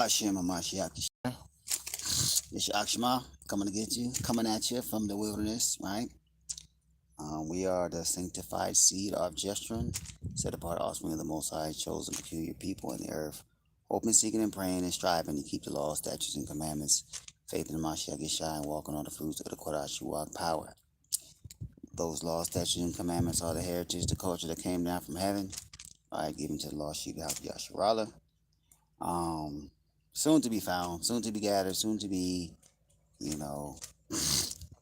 Hashem Hamashiach. It's your Akshma coming to get you, coming at you from the wilderness, right? We are the sanctified seed of Jeshurun, set apart offspring of the Most High, chosen peculiar people in the earth, hoping, seeking, and praying and striving to keep the laws, statutes, and commandments, faith in the Mashiach Yeshua, and walking on the fruits of the Kodash Ruach power. Those laws, statutes, and commandments are the heritage, the culture that came down from heaven, right, given to the lost sheep of Yasharallah. Soon to be found, soon to be gathered, soon to be, you know,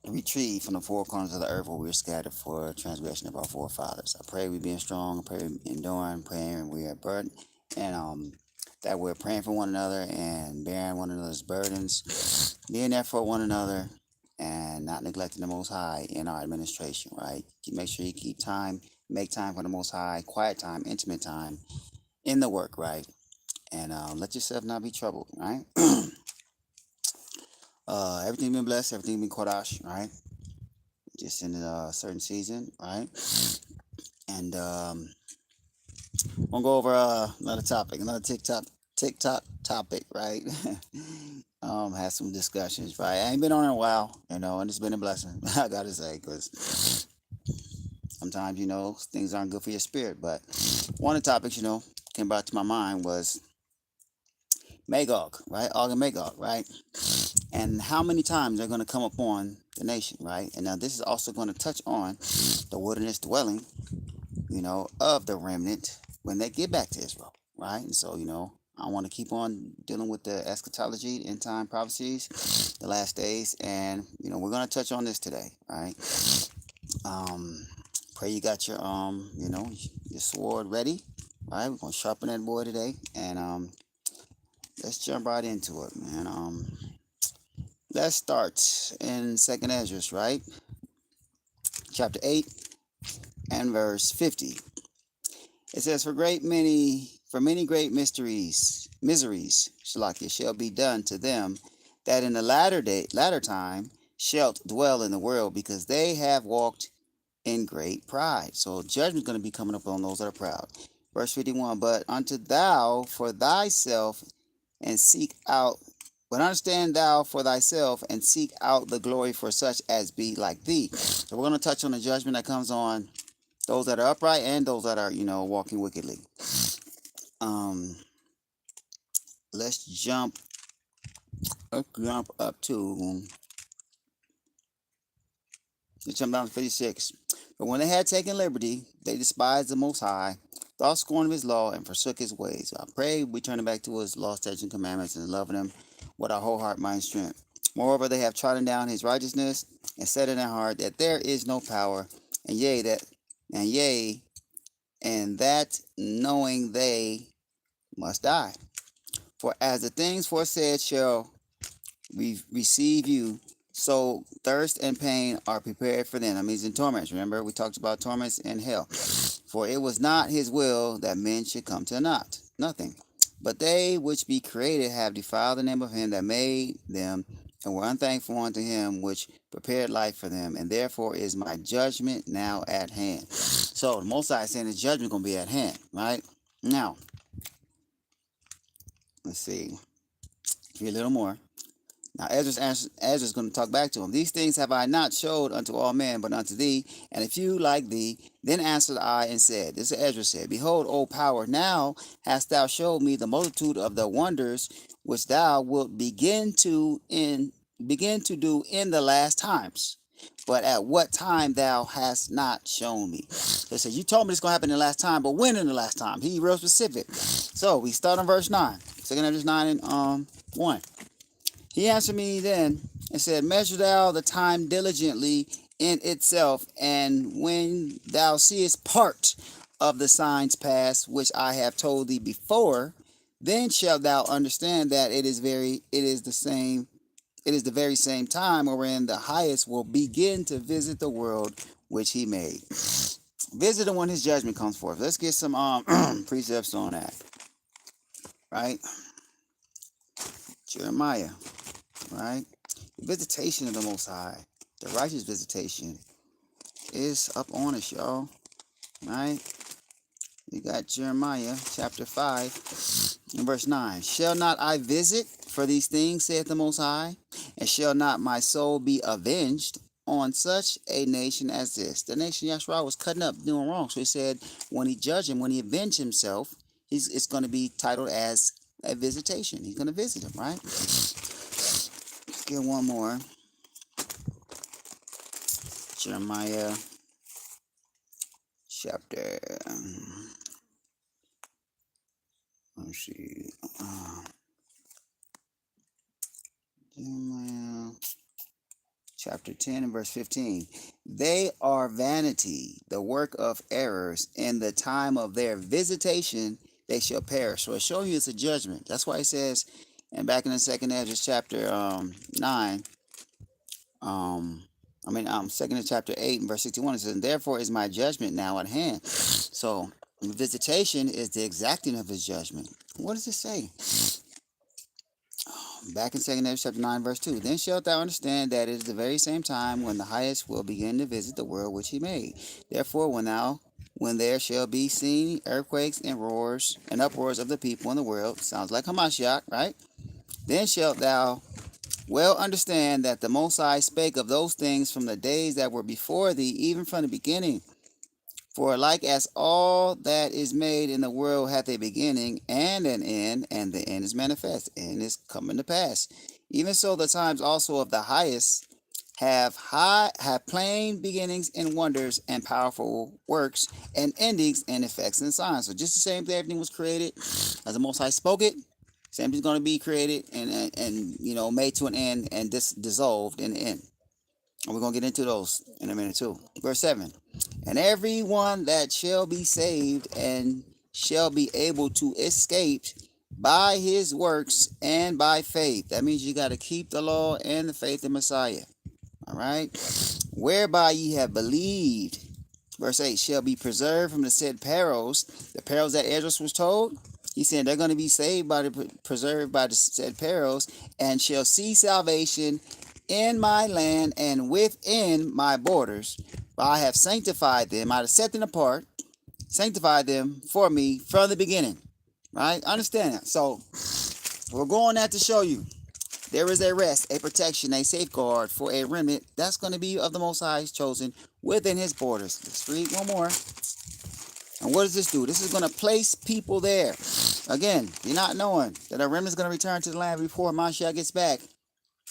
retrieved from the four corners of the earth where we were scattered for transgression of our forefathers. I pray we being strong, I pray we enduring, praying we are burdened, and that we're praying for one another and bearing one another's burdens, being there for one another, and not neglecting the Most High in our administration, right? Make sure you keep time, make time for the Most High, quiet time, intimate time in the work, right? And let yourself not be troubled, right? Everything been blessed, everything been Kodash, right? Just in a certain season, right? And we'll go over another topic, another TikTok topic, right? Had some discussions, right? I ain't been on in a while, and it's been a blessing, I gotta say, because sometimes, things aren't good for your spirit. But one of the topics, came back to my mind was Magog, right? Og and Magog, right? And how many times they're going to come upon the nation, right? And now this is also going to touch on the wilderness dwelling, of the remnant when they get back to Israel, right? And so, I want to keep on dealing with the eschatology, end time prophecies, the last days, and we're going to touch on this today, right? Pray you got your your sword ready, right? We're going to sharpen that boy today, and let's jump right into it, man. Let's start in Second Ezra, right? Chapter 8 and verse 50. It says, For many great miseries, Shalakia, shall be done to them that in the latter time shalt dwell in the world, because they have walked in great pride. So judgment is going to be coming up on those that are proud. Verse 51, But unto thou for thyself and seek out, but understand thou for thyself and seek out the glory for such as be like thee. So we're going to touch on the judgment that comes on those that are upright and those that are, walking wickedly. Let's jump up to, let's jump down to 56. But when they had taken liberty, they despised the Most High, thought scorn of his law, and forsook his ways. I pray we turn back to his law, statutes, and commandments, and loving him with our whole heart, mind, strength. Moreover, they have trodden down his righteousness, and said in their heart that there is no power, and that knowing they must die. For as the things foresaid shall receive you, so thirst and pain are prepared for them. That means in torments. Remember, we talked about torments in hell. For it was not his will that men should come to nothing. But they which be created have defiled the name of him that made them, and were unthankful unto him which prepared life for them. And therefore is my judgment now at hand. So the Most High is saying his judgment going to be at hand, right? Now, let's see. Read a little more. Now Ezra's going to talk back to him. These things have I not showed unto all men, but unto thee, and a few like thee. Then answered I and said, this is Ezra said, Behold, O power, now hast thou showed me the multitude of the wonders which thou wilt begin to do in the last times. But at what time thou hast not shown me. So it says, you told me it's going to happen in the last time, but when in the last time? He real specific. So we start on verse 9. 2 Ezra 9 and 1. He answered me then and said, Measure thou the time diligently in itself, and when thou seest part of the signs pass, which I have told thee before, then shalt thou understand that it is the very same time wherein the highest will begin to visit the world which he made. Visit when his judgment comes forth. Let's get some precepts on that. Right? Jeremiah. Right? The visitation of the Most High, the righteous visitation, is up on us, y'all. Right? We got Jeremiah chapter 5 In verse 9, shall not I visit for these things, saith the Most High? And shall not my soul be avenged on such a nation as this? The nation Yahshua was cutting up, doing wrong. So he said, when he judged him, when he avenged himself, it's going to be titled as a visitation. He's going to visit him, right? Let's get one more. Jeremiah chapter, let's see, Jeremiah chapter 10 and verse 15. They are vanity, the work of errors. In the time of their visitation, they shall perish. So it's showing you it's a judgment. That's why it says, and back in the second Ezra chapter 9, second chapter 8 and verse 61, it says, and therefore is my judgment now at hand. So visitation is the exacting of his judgment. What does it say? Back in 2nd Ezra chapter 9, verse 2. Then shalt thou understand that it is the very same time when the highest will begin to visit the world which he made. Therefore, when there shall be seen earthquakes and roars and uproars of the people in the world, sounds like Hamashiach, right? Then shalt thou well understand that the Most High spake of those things from the days that were before thee, even from the beginning. For like as all that is made in the world hath a beginning and an end, and the end is manifest, and is coming to pass. Even so the times also of the highest have plain beginnings and wonders and powerful works and endings and effects and signs. So just the same thing, everything was created as the Most High spoke it. Same thing's going to be created and made to an end and dissolved in the end. And we're going to get into those in a minute too. Verse 7. And every one that shall be saved and shall be able to escape by his works and by faith. That means you got to keep the law and the faith in Messiah. All right. Whereby ye have believed. Verse 8, shall be preserved from the said perils. The perils that Esdras was told. He said they're going to be saved preserved by the said perils, and shall see salvation in my land and within my borders. For I have sanctified them. I have set them apart, sanctified them for me from the beginning. Right? Understand that. So we're going at to show you there is a rest, a protection, a safeguard for a remnant that's going to be of the Most High chosen within his borders. Let's read one more. And what does this do? This is going to place people there. Again, you're not knowing that a remnant is going to return to the land before Mashiach gets back.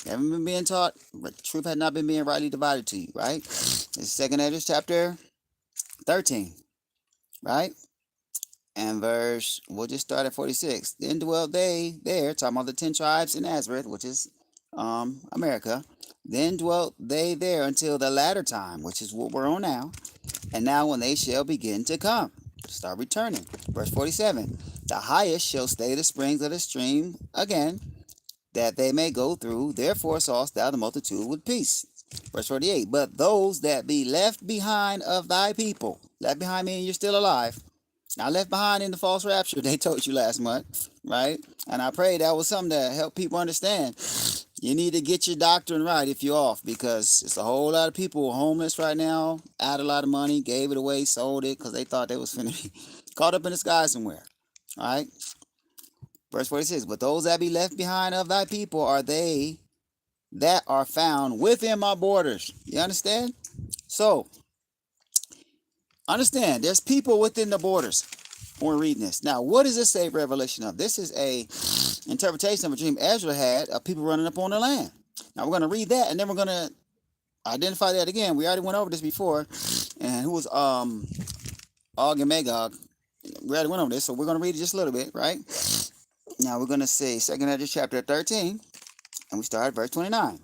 You haven't been being taught, but the truth had not been being rightly divided to you, right? This is 2nd Ezra chapter 13, right? And we'll just start at 46. Then dwelt they there, talking about the 10 tribes in Nazareth, which is America. Then dwelt they there until the latter time, which is what we're on now. And now when they shall begin to come, start returning. Verse 47, the highest shall stay the springs of the stream again, that they may go through. Therefore sawest thou the multitude with peace. Verse 48, but those that be left behind of thy people, left behind meaning you're still alive, not left behind in the false rapture they told you last month, right? And I pray that was something that helped people understand. You need to get your doctrine right if you're off, because it's a whole lot of people homeless right now, out a lot of money, gave it away, sold it, because they thought they was finna be caught up in the sky somewhere. All right? Verse 46, but those that be left behind of thy people are they that are found within my borders. You understand? So, understand, there's people within the borders when we're reading this. Now, what does this say revelation of? This is a interpretation of a dream Ezra had of people running up on the land. Now, we're going to read that, and then we're going to identify that again. We already went over this before. And who was Og and Magog? We already went over this, so we're going to read it just a little bit, right? Now, we're going to see 2nd Ezra chapter 13, and we start at verse 29.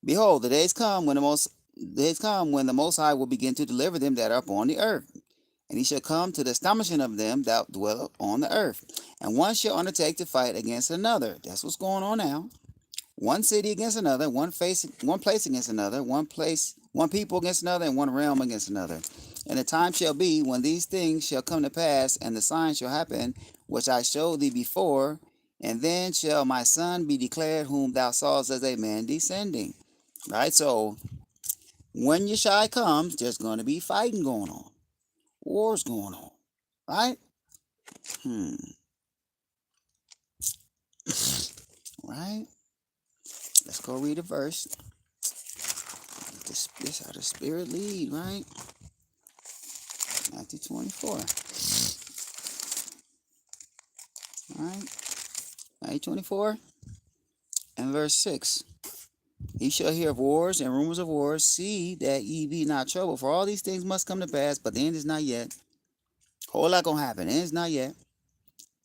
Behold, the days come when the Most High will begin to deliver them that are upon the earth. And he shall come to the astonishment of them that dwell on the earth. And one shall undertake to fight against another. That's what's going on now. One city against another, one place against another, one people against another, and one realm against another. And the time shall be when these things shall come to pass, and the signs shall happen, which I showed thee before. And then shall my son be declared, whom thou sawest as a man descending. Right? So, when Yeshua comes, there's going to be fighting going on. Wars going on, right? Right? Let's go read a verse. This how the Spirit lead, right? Matthew 24. Right? Matthew 24 and verse 6. Ye shall hear of wars and rumors of wars. See that ye be not troubled, for all these things must come to pass, but the end is not yet. Whole lot gonna happen. The end is not yet.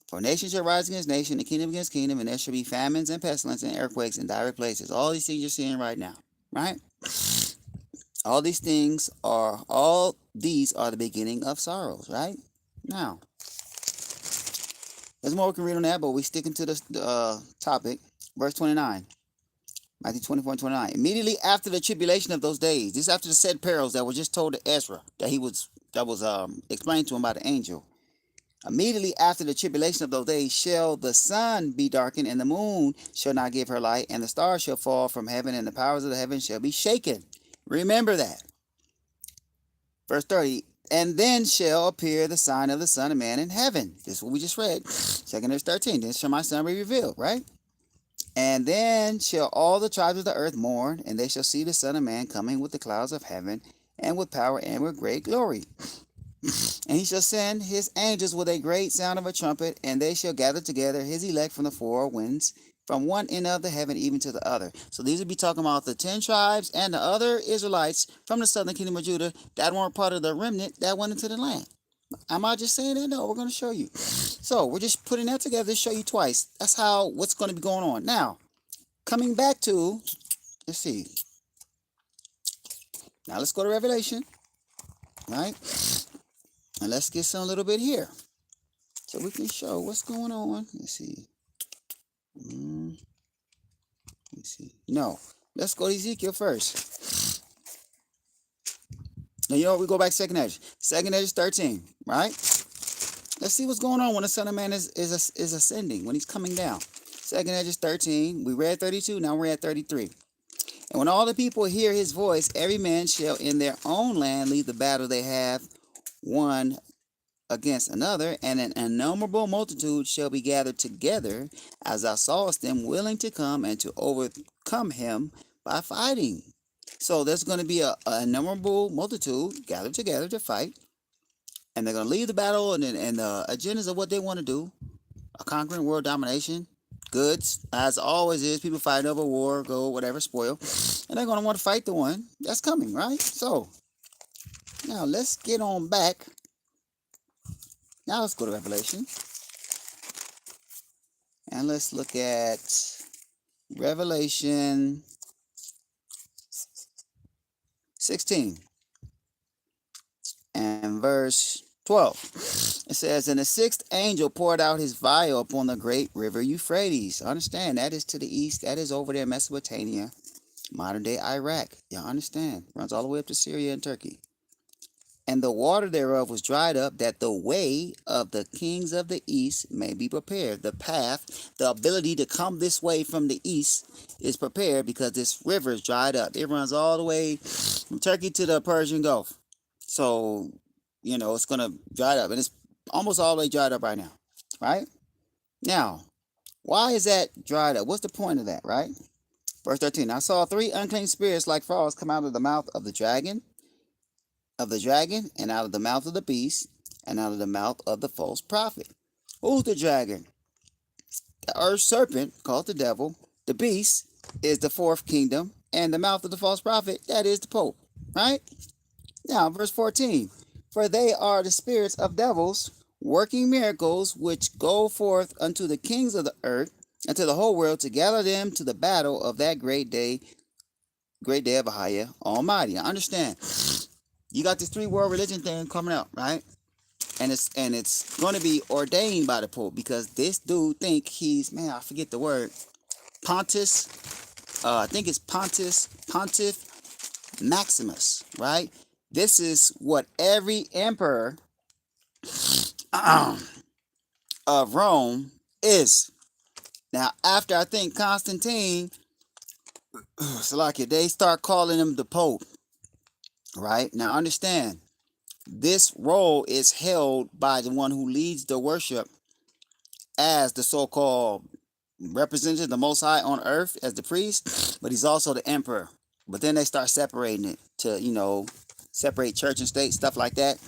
For nation shall rise against nation, and kingdom against kingdom, and there shall be famines and pestilence and earthquakes in direct places. All these things you're seeing right now, right? All these are the beginning of sorrows, right? Now, there's more we can read on that, but we sticking to the topic. Verse 29. Matthew 24 and 29. Immediately after the tribulation of those days, this is after the said perils that were just told to Ezra, that was explained to him by the angel. Immediately after the tribulation of those days shall the sun be darkened, and the moon shall not give her light, and the stars shall fall from heaven, and the powers of the heaven shall be shaken. Remember that. Verse 30. And then shall appear the sign of the Son of Man in heaven. This is what we just read. 2 verse 13. Then shall my son be revealed, right? And then shall all the tribes of the earth mourn, and they shall see the Son of Man coming with the clouds of heaven, and with power and with great glory. And he shall send his angels with a great sound of a trumpet, and they shall gather together his elect from the four winds, from one end of the heaven even to the other. So these will be talking about the 10 tribes and the other Israelites from the southern kingdom of Judah that weren't part of the remnant that went into the land. Am I just saying that? No, we're going to show you. So we're just putting that together to show you twice. That's what's going to be going on. Now, coming back to, let's see. Now let's go to Revelation, right? And let's get some little bit here, so we can show what's going on. Let's see. Let's see. No, let's go to Ezekiel first. And you know what? We go back second Ezra. Second Ezra 13, right? Let's see what's going on when the Son of Man is ascending, when he's coming down. Second Ezra 13. We read 32. Now we're at 33. And when all the people hear his voice, every man shall in their own land leave the battle they have one against another, and an innumerable multitude shall be gathered together, as thou sawest them, willing to come and to overcome him by fighting. So there's going to be a innumerable multitude gathered together to fight, and they're going to leave the battle and the agendas of what they want to do, a conquering world domination, goods, as always is, people fighting over war, gold, whatever, spoil, and they're going to want to fight the one that's coming, right? So now let's get on back. Now let's go to Revelation. And let's look at Revelation 16 and verse 12. It says, and the sixth angel poured out his vial upon the great river Euphrates. Understand, that is to the east. That is over there in Mesopotamia, modern day Iraq. Y'all understand? Runs all the way up to Syria and Turkey. And the water thereof was dried up, that the way of the kings of the east may be prepared. The path, the ability to come this way from the east is prepared because this river is dried up. It runs all the way from Turkey to the Persian Gulf. So, it's going to dry up. And it's almost all the way dried up right now. Right? Now, why is that dried up? What's the point of that, right? Verse 13. I saw 3 unclean spirits like frogs come out of the mouth of the dragon, and out of the mouth of the beast, and out of the mouth of the false prophet. Who's the dragon? The earth serpent, called the devil. The beast is the fourth kingdom, and the mouth of the false prophet, that is the Pope. Right? Now, verse 14. For they are the spirits of devils, working miracles, which go forth unto the kings of the earth, and to the whole world, to gather them to the battle of that great day of Ahia Almighty. Now, understand. You got this 3 world religion thing coming up, right? And it's going to be ordained by the Pope, because this dude think he's, man, I forget the word, Pontiff. I think it's Pontiff Maximus, right? This is what every emperor of Rome is. Now, after I think Constantine, they start calling him the Pope. Right? Now understand, this role is held by the one who leads the worship as the so-called represented the Most High on earth as the priest, but he's also the emperor. But then they start separating it to, separate church and state, stuff like that.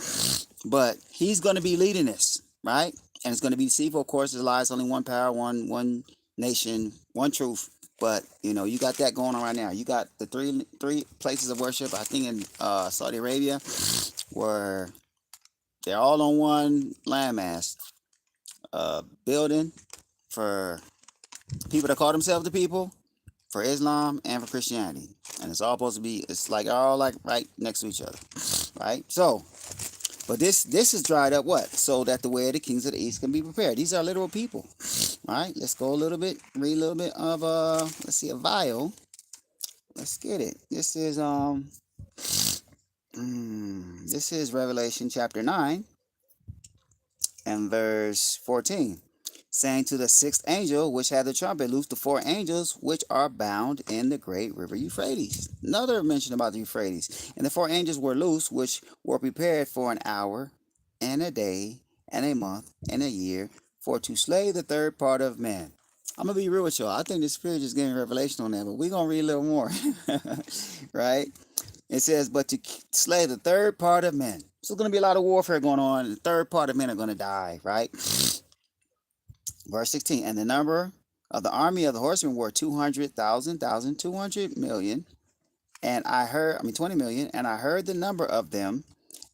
But he's going to be leading this, right? And it's going to be deceitful. Of course, there's lies, only one power, one nation, one truth. But you got that going on right now. You got the three places of worship. I think in Saudi Arabia, where they're all on one landmass building for people that call themselves the people, for Islam and for Christianity, and it's all supposed to be. It's like all like right next to each other, right? So, but this is dried up what? So that the way of the kings of the east can be prepared. These are literal people, right? Let's go a little bit, read a little bit of let's see, a vial. Let's get it. This is Revelation chapter 9 and verse 14, saying to the sixth angel which had the trumpet, loose the four angels which are bound in the great river Euphrates. Another mention about the Euphrates. And the four angels were loose, which were prepared for an hour and a day and a month and a year, for to slay the third part of men. I'm gonna be real with y'all. I think the Spirit just gave me revelation on that, but we're gonna read a little more. Right? It says, but to slay the third part of men. So there's gonna be a lot of warfare going on, and the third part of men are gonna die, right? Verse 16, and the number of the army of the horsemen were 200,000, 200 million. And I heard, 20 million, and I heard the number of them.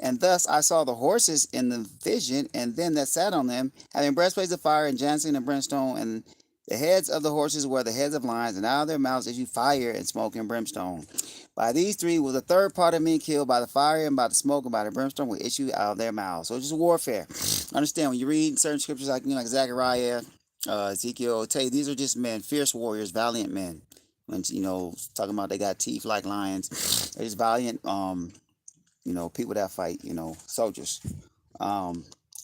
And thus I saw the horses in the vision, and them that sat on them, having breastplates of fire and jacinth and brimstone, and the heads of the horses were the heads of lions, and out of their mouths issued fire and smoke and brimstone. By these three was the third part of men killed by the fire and by the smoke and by the brimstone will issue out of their mouths. So it's just warfare. Understand, when you read certain scriptures like Zechariah, Ezekiel, tell you these are just men, fierce warriors, valiant men. When talking about they got teeth like lions, they're just valiant, people that fight, soldiers.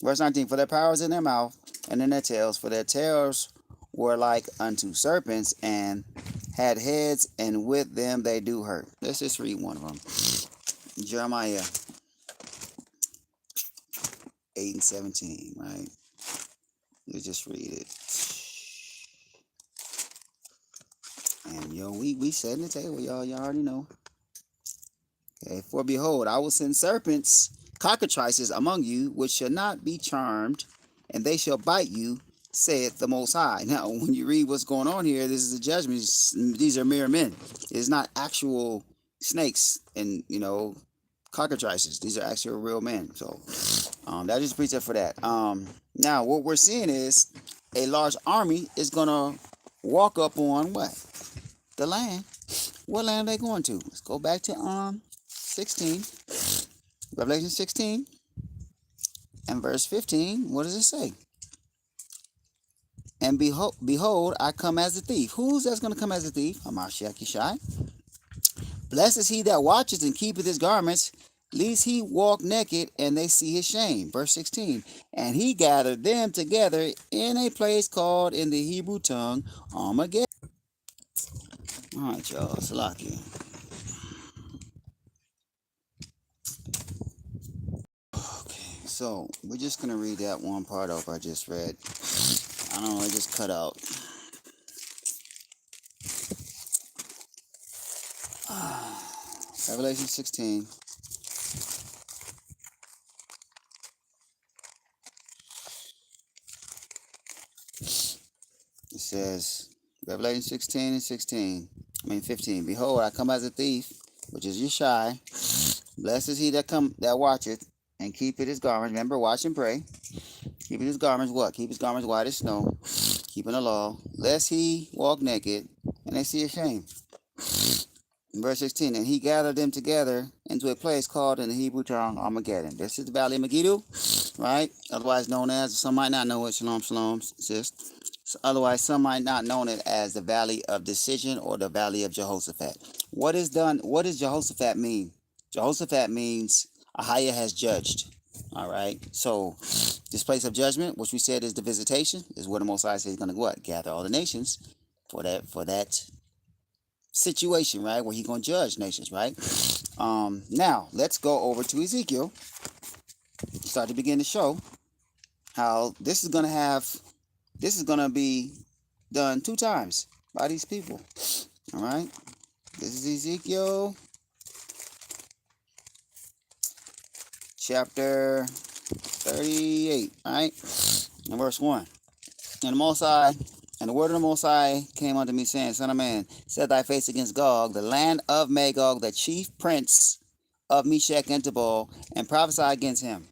Verse 19, for their power is in their mouth and in their tails, for their tails were like unto serpents and had heads, and with them they do hurt. Let's just read one of them. Jeremiah 8 and 17, right? Let's just read it. And we setting the table, y'all already know. Okay, for behold, I will send serpents, cockatrices among you, which shall not be charmed, and they shall bite you, saith the Most High. Now, when you read what's going on here, this is a judgment. These are mere men. It's not actual snakes and, cockatrices. These are actual real men. So, that is a precept for that. Now, what we're seeing is a large army is going to walk up on what? The land. What land are they going to? Let's go back to 16. Revelation 16 and verse 15. What does it say? And behold, I come as a thief. Who's that's going to come as a thief? Hamashiach Yeshai. Blessed is he that watches and keepeth his garments, lest he walk naked and they see his shame. Verse 16. And he gathered them together in a place called in the Hebrew tongue Armageddon. All right, y'all. Salaki. Okay, so we're just going to read that one part over I just read. I don't know, it just cut out. Revelation 16. It says, Revelation 16 and 15. Behold, I come as a thief, which is Yeshai. Blessed is he that watcheth and keepeth his garments. Remember, watch and pray. Keeping his garments what? Keep his garments white as snow. Keeping the law. Lest he walk naked and they see his shame. Verse 16. And he gathered them together into a place called in the Hebrew tongue Armageddon. This is the valley of Megiddo, right? Otherwise known as, some might not know it. Shalom, shalom, sis. Otherwise, some might not know it as the valley of decision or the valley of Jehoshaphat. What does Jehoshaphat mean? Jehoshaphat means Ahiah has judged. All right. So this place of judgment, which we said is the visitation, is where the Most High says he's going to what? Gather all the nations for that situation, right? Where he's going to judge nations, right? Now let's go over to Ezekiel. Start to begin to show how this is going to be done 2 times by these people. All right. This is Ezekiel chapter 38. All right. And verse 1. And the Most High, and the word of the Most High came unto me, saying, Son of man, set thy face against Gog, the land of Magog, the chief prince of Meshech and Tubal, and prophesy against him,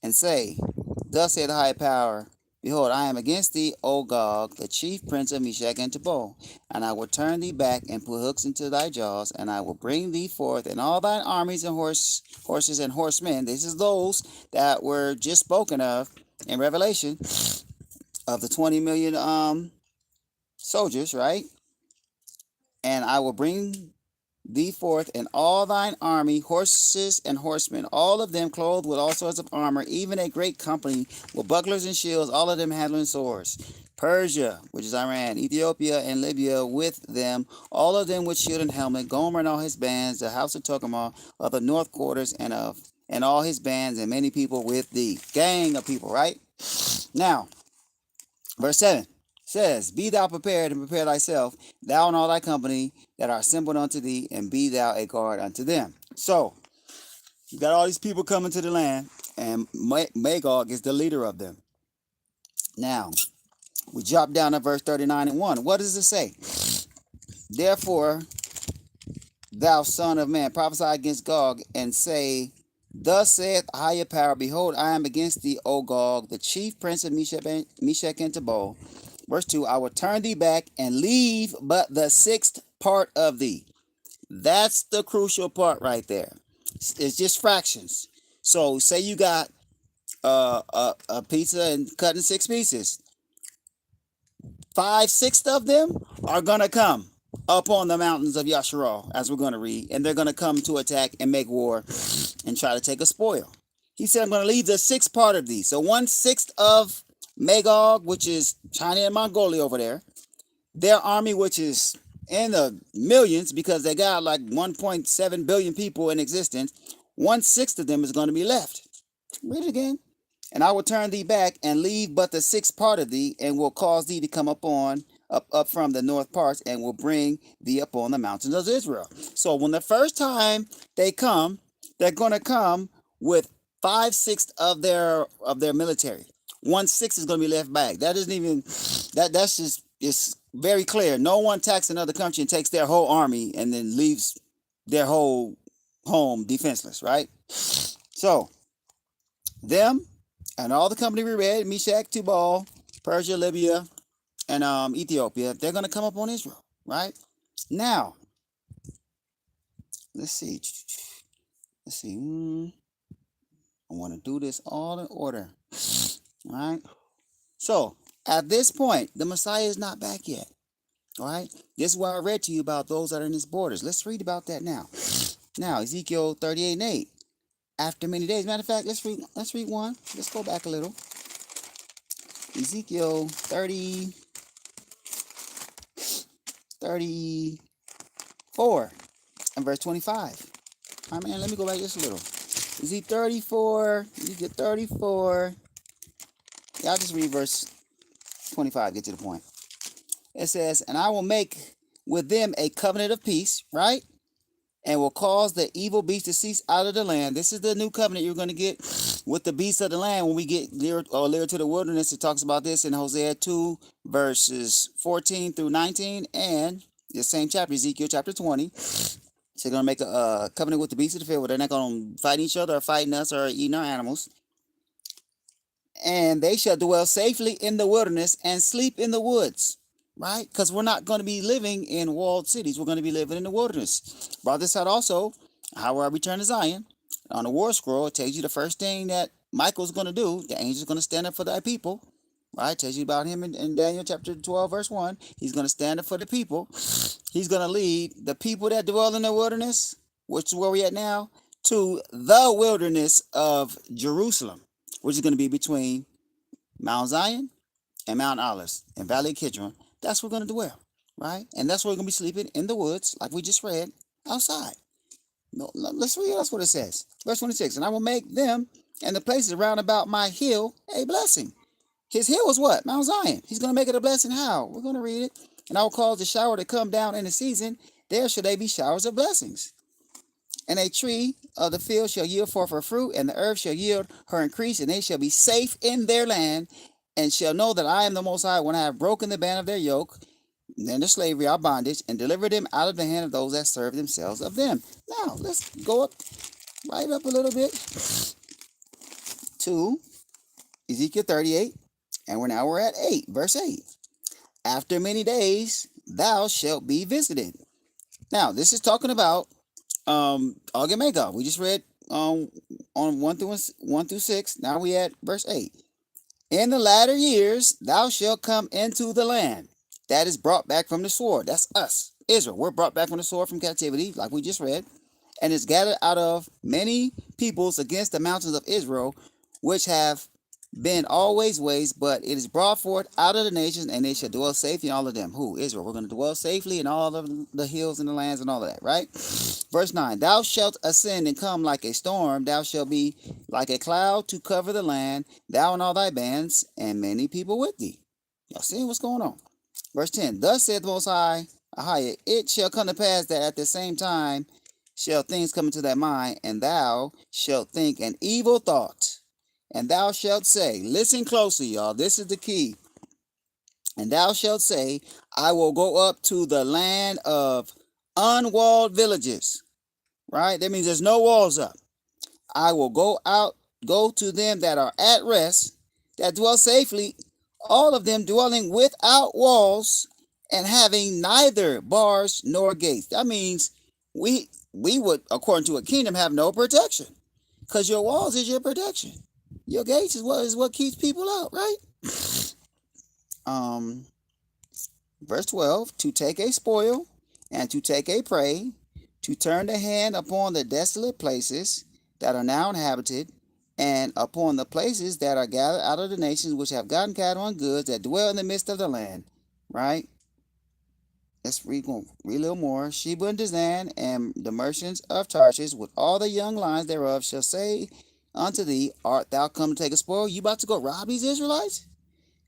and say, Thus saith the high power, Behold, I am against thee, O Gog, the chief prince of Meshech and Tubal, and I will turn thee back and put hooks into thy jaws, and I will bring thee forth, and all thine armies and horses and horsemen. This is those that were just spoken of in Revelation, of the 20 million soldiers, right? And I will bring thee forth, and all thine army, horses and horsemen, all of them clothed with all sorts of armor, even a great company with bucklers and shields, all of them handling swords. Persia, which is Iran, Ethiopia, and Libya with them, all of them with shield and helmet, Gomer and all his bands, the house of Togarmah, of the north quarters, and all his bands, and many people with thee. Gang of people, right? Now, verse 7 says, Be thou prepared and prepare thyself, thou and all thy company that are assembled unto thee, and be thou a guard unto them. So, you got all these people coming to the land, and Magog is the leader of them. Now, we drop down to verse 39 and 1. What does it say? Therefore, thou son of man, prophesy against Gog, and say, Thus saith a higher power, Behold, I am against thee, O Gog, the chief prince of Meshech and Tubal. Verse 2, I will turn thee back and leave but the sixth part of thee. That's the crucial part there. It's just fractions. So say you got a pizza and cut in 6 pieces. 5/6 of them are going to come up on the mountains of Yasharal, as we're going to read, and they're going to come to attack and make war and try to take a spoil. He said, I'm going to leave the 6th part of thee. So 1/6 of Magog, which is China and Mongolia over there, their army, which is in the millions because they got like 1.7 billion people in existence, 1/6 of them is going to be left. Read it again. And I will turn thee back and leave but the 6th part of thee, and will cause thee to come up from the north parts, and will bring thee up on the mountains of Israel. So when the first time they come, they're going to come with 5/6 of their military. 1/6 is going to be left back. That isn't even that's just, it's very clear. No one attacks another country and takes their whole army and then leaves their whole home defenseless, right? So them and all the company we read, Meshach, Tubal, Persia, Libya, and Ethiopia, they're going to come up on Israel, right? Now, let's see. I want to do this all in order, all right? So, at this point, the Messiah is not back yet, all right? This is what I read to you about those that are in his borders. Let's read about that now. Now, Ezekiel 38 and 8. After many days, matter of fact, let's read one. Let's go back a little. Ezekiel 34 and verse 25. All right, man, let me go back just a little. Ezekiel 34. Yeah, I'll just read verse 25, get to the point. It says, And I will make with them a covenant of peace, right? And will cause the evil beast to cease out of the land. This is the new covenant you're going to get with the beasts of the land when we get near to the wilderness. It talks about this in Hosea 2, verses 14 through 19, and the same chapter, Ezekiel chapter 20. So they're going to make a covenant with the beasts of the field where they're not going to fight each other or fighting us or eating our animals. And they shall dwell safely in the wilderness and sleep in the woods. Right? Because we're not going to be living in walled cities. We're going to be living in the wilderness. Brought this out also, how will I return to Zion? On the war scroll, it tells you the first thing that Michael's going to do. The angel's going to stand up for thy people. Right? It tells you about him in Daniel chapter 12, verse 1. He's going to stand up for the people. He's going to lead the people that dwell in the wilderness, which is where we're at now, to the wilderness of Jerusalem, which is going to be between Mount Zion and Mount Olives and Valley of Kidron. That's where we're going to dwell, right? And that's where we're going to be sleeping in the woods, like we just read, outside. No, let's read. That's what it says. Verse 26. And I will make them and the places round about my hill a blessing. His hill is what? Mount Zion. He's going to make it a blessing. How? We're going to read it. And I will cause the shower to come down in the season. There shall they be showers of blessings. And a tree of the field shall yield forth her fruit, and the earth shall yield her increase, and they shall be safe in their land, and shall know that I am the Most High when I have broken the band of their yoke, and their slavery, our bondage, and delivered them out of the hand of those that serve themselves of them. Now, let's go up, right up a little bit to Ezekiel 38, and we're at 8, verse 8. After many days, thou shalt be visited. Now, this is talking about Og and Magog. We just read on 1 through 6. Now we at verse 8. In the latter years, thou shalt come into the land that is brought back from the sword. That's us, Israel. We're brought back from the sword from captivity, like we just read, and is gathered out of many peoples against the mountains of Israel, which have been always ways, but it is brought forth out of the nations, and they shall dwell safely in all of them. Who? Israel. We're going to dwell safely in all of the hills and the lands and all of that, right? Verse 9, thou shalt ascend and come like a storm, thou shalt be like a cloud to cover the land, thou and all thy bands, and many people with thee. Y'all seeing what's going on? Verse 10, thus saith the Most High, it shall come to pass that at the same time shall things come into thy mind, and thou shalt think an evil thought. And thou shalt say, listen closely, y'all, this is the key. And thou shalt say, I will go up to the land of unwalled villages. Right? That means there's no walls up. I will go to them that are at rest, that dwell safely, all of them dwelling without walls and having neither bars nor gates. That means we would, according to a kingdom, have no protection. Because your walls is your protection. Your gates is what keeps people out, right? Verse 12, to take a spoil and to take a prey, to turn the hand upon the desolate places that are now inhabited, and upon the places that are gathered out of the nations which have gotten cattle and goods that dwell in the midst of the land, right? Let's read a little more. Sheba and Dizan and the merchants of Tarshish with all the young lions thereof shall say unto thee, art thou come to take a spoil? You about to go rob these Israelites?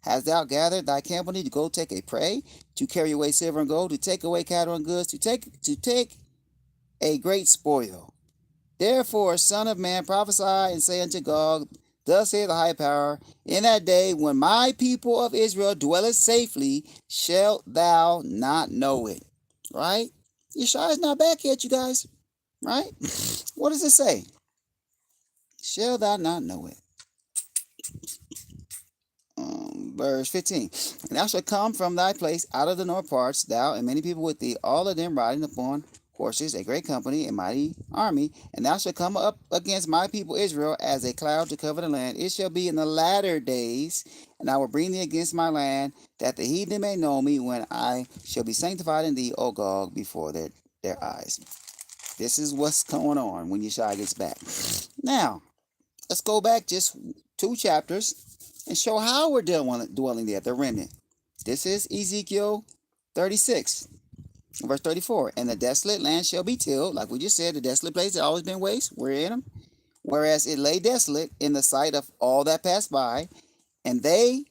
Hast thou gathered thy company to go take a prey, to carry away silver and gold, to take away cattle and goods, to take a great spoil? Therefore, son of man, prophesy and say unto Gog, thus saith the high power, in that day when my people of Israel dwelleth safely, shalt thou not know it. Right? Yeshua is not back yet, you guys. Right? What does it say? Shall thou not know it? Verse 15. And thou shalt come from thy place out of the north parts, thou and many people with thee, all of them riding upon horses, a great company, a mighty army, and thou shalt come up against my people Israel as a cloud to cover the land. It shall be in the latter days, and I will bring thee against my land, that the heathen may know me, when I shall be sanctified in thee, O Gog, before their eyes. This is what's going on when Yeshua gets back. Now, let's go back just 2 chapters and show how we're dwelling there, the remnant. This is Ezekiel 36, verse 34. And the desolate land shall be tilled, like we just said, the desolate place that always been waste, we're in them. Whereas it lay desolate in the sight of all that passed by, and they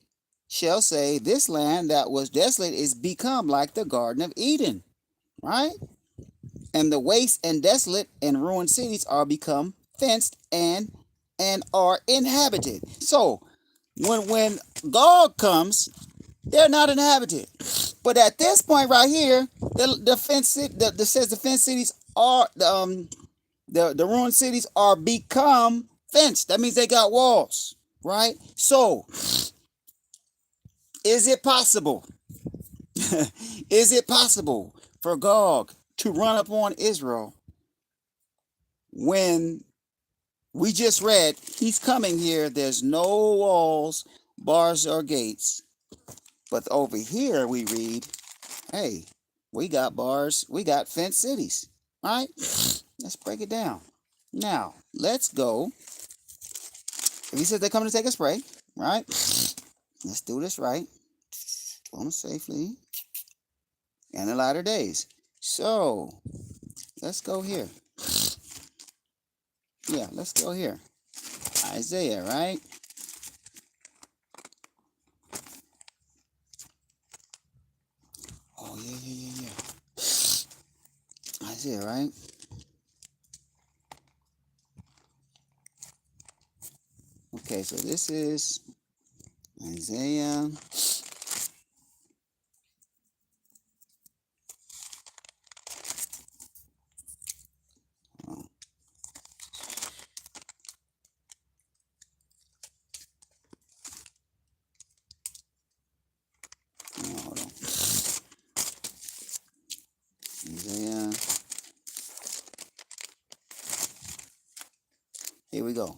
shall say, this land that was desolate is become like the Garden of Eden, right? And the waste and desolate and ruined cities are become fenced and are inhabited. So when Gog comes, they're not inhabited. But at this point right here, the fenced cities are the ruined cities are become fenced. That means they got walls, right? So is it possible? Is it possible for Gog to run upon Israel when we just read he's coming here? There's no walls, bars, or gates. But over here we read, hey, we got bars, we got fenced cities, right? Let's break it down. Now, let's go. If he says they're coming to take a spray, right? Let's do this right. Dwelling safely in the latter days. So, let's go here. Yeah, let's go here. Isaiah, right? here, right? Okay, so this is Isaiah. Oh, hold on. Isaiah. Here we go.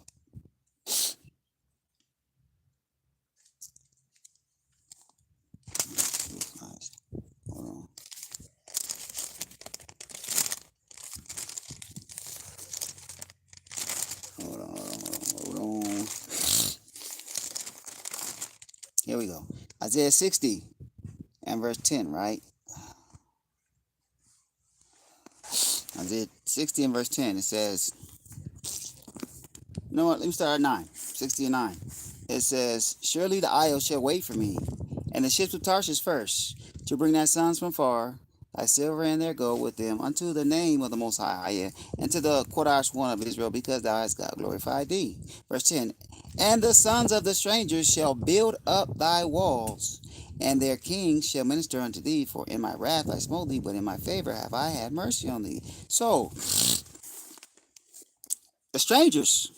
Hold on. Hold on. Here we go. Isaiah 60 and verse 10, right? Isaiah 60 and verse 10, it says, you know what? Let me start at 9. 60 and 9. It says, surely the isles shall wait for me, and the ships of Tarshish first, to bring thy sons from far, thy silver and their gold with them, unto the name of the Most High, and to the Kodash one of Israel, because thou hast God glorified thee. Verse 10, and the sons of the strangers shall build up thy walls, and their kings shall minister unto thee, for in my wrath I smote thee, but in my favor have I had mercy on thee. So, the strangers,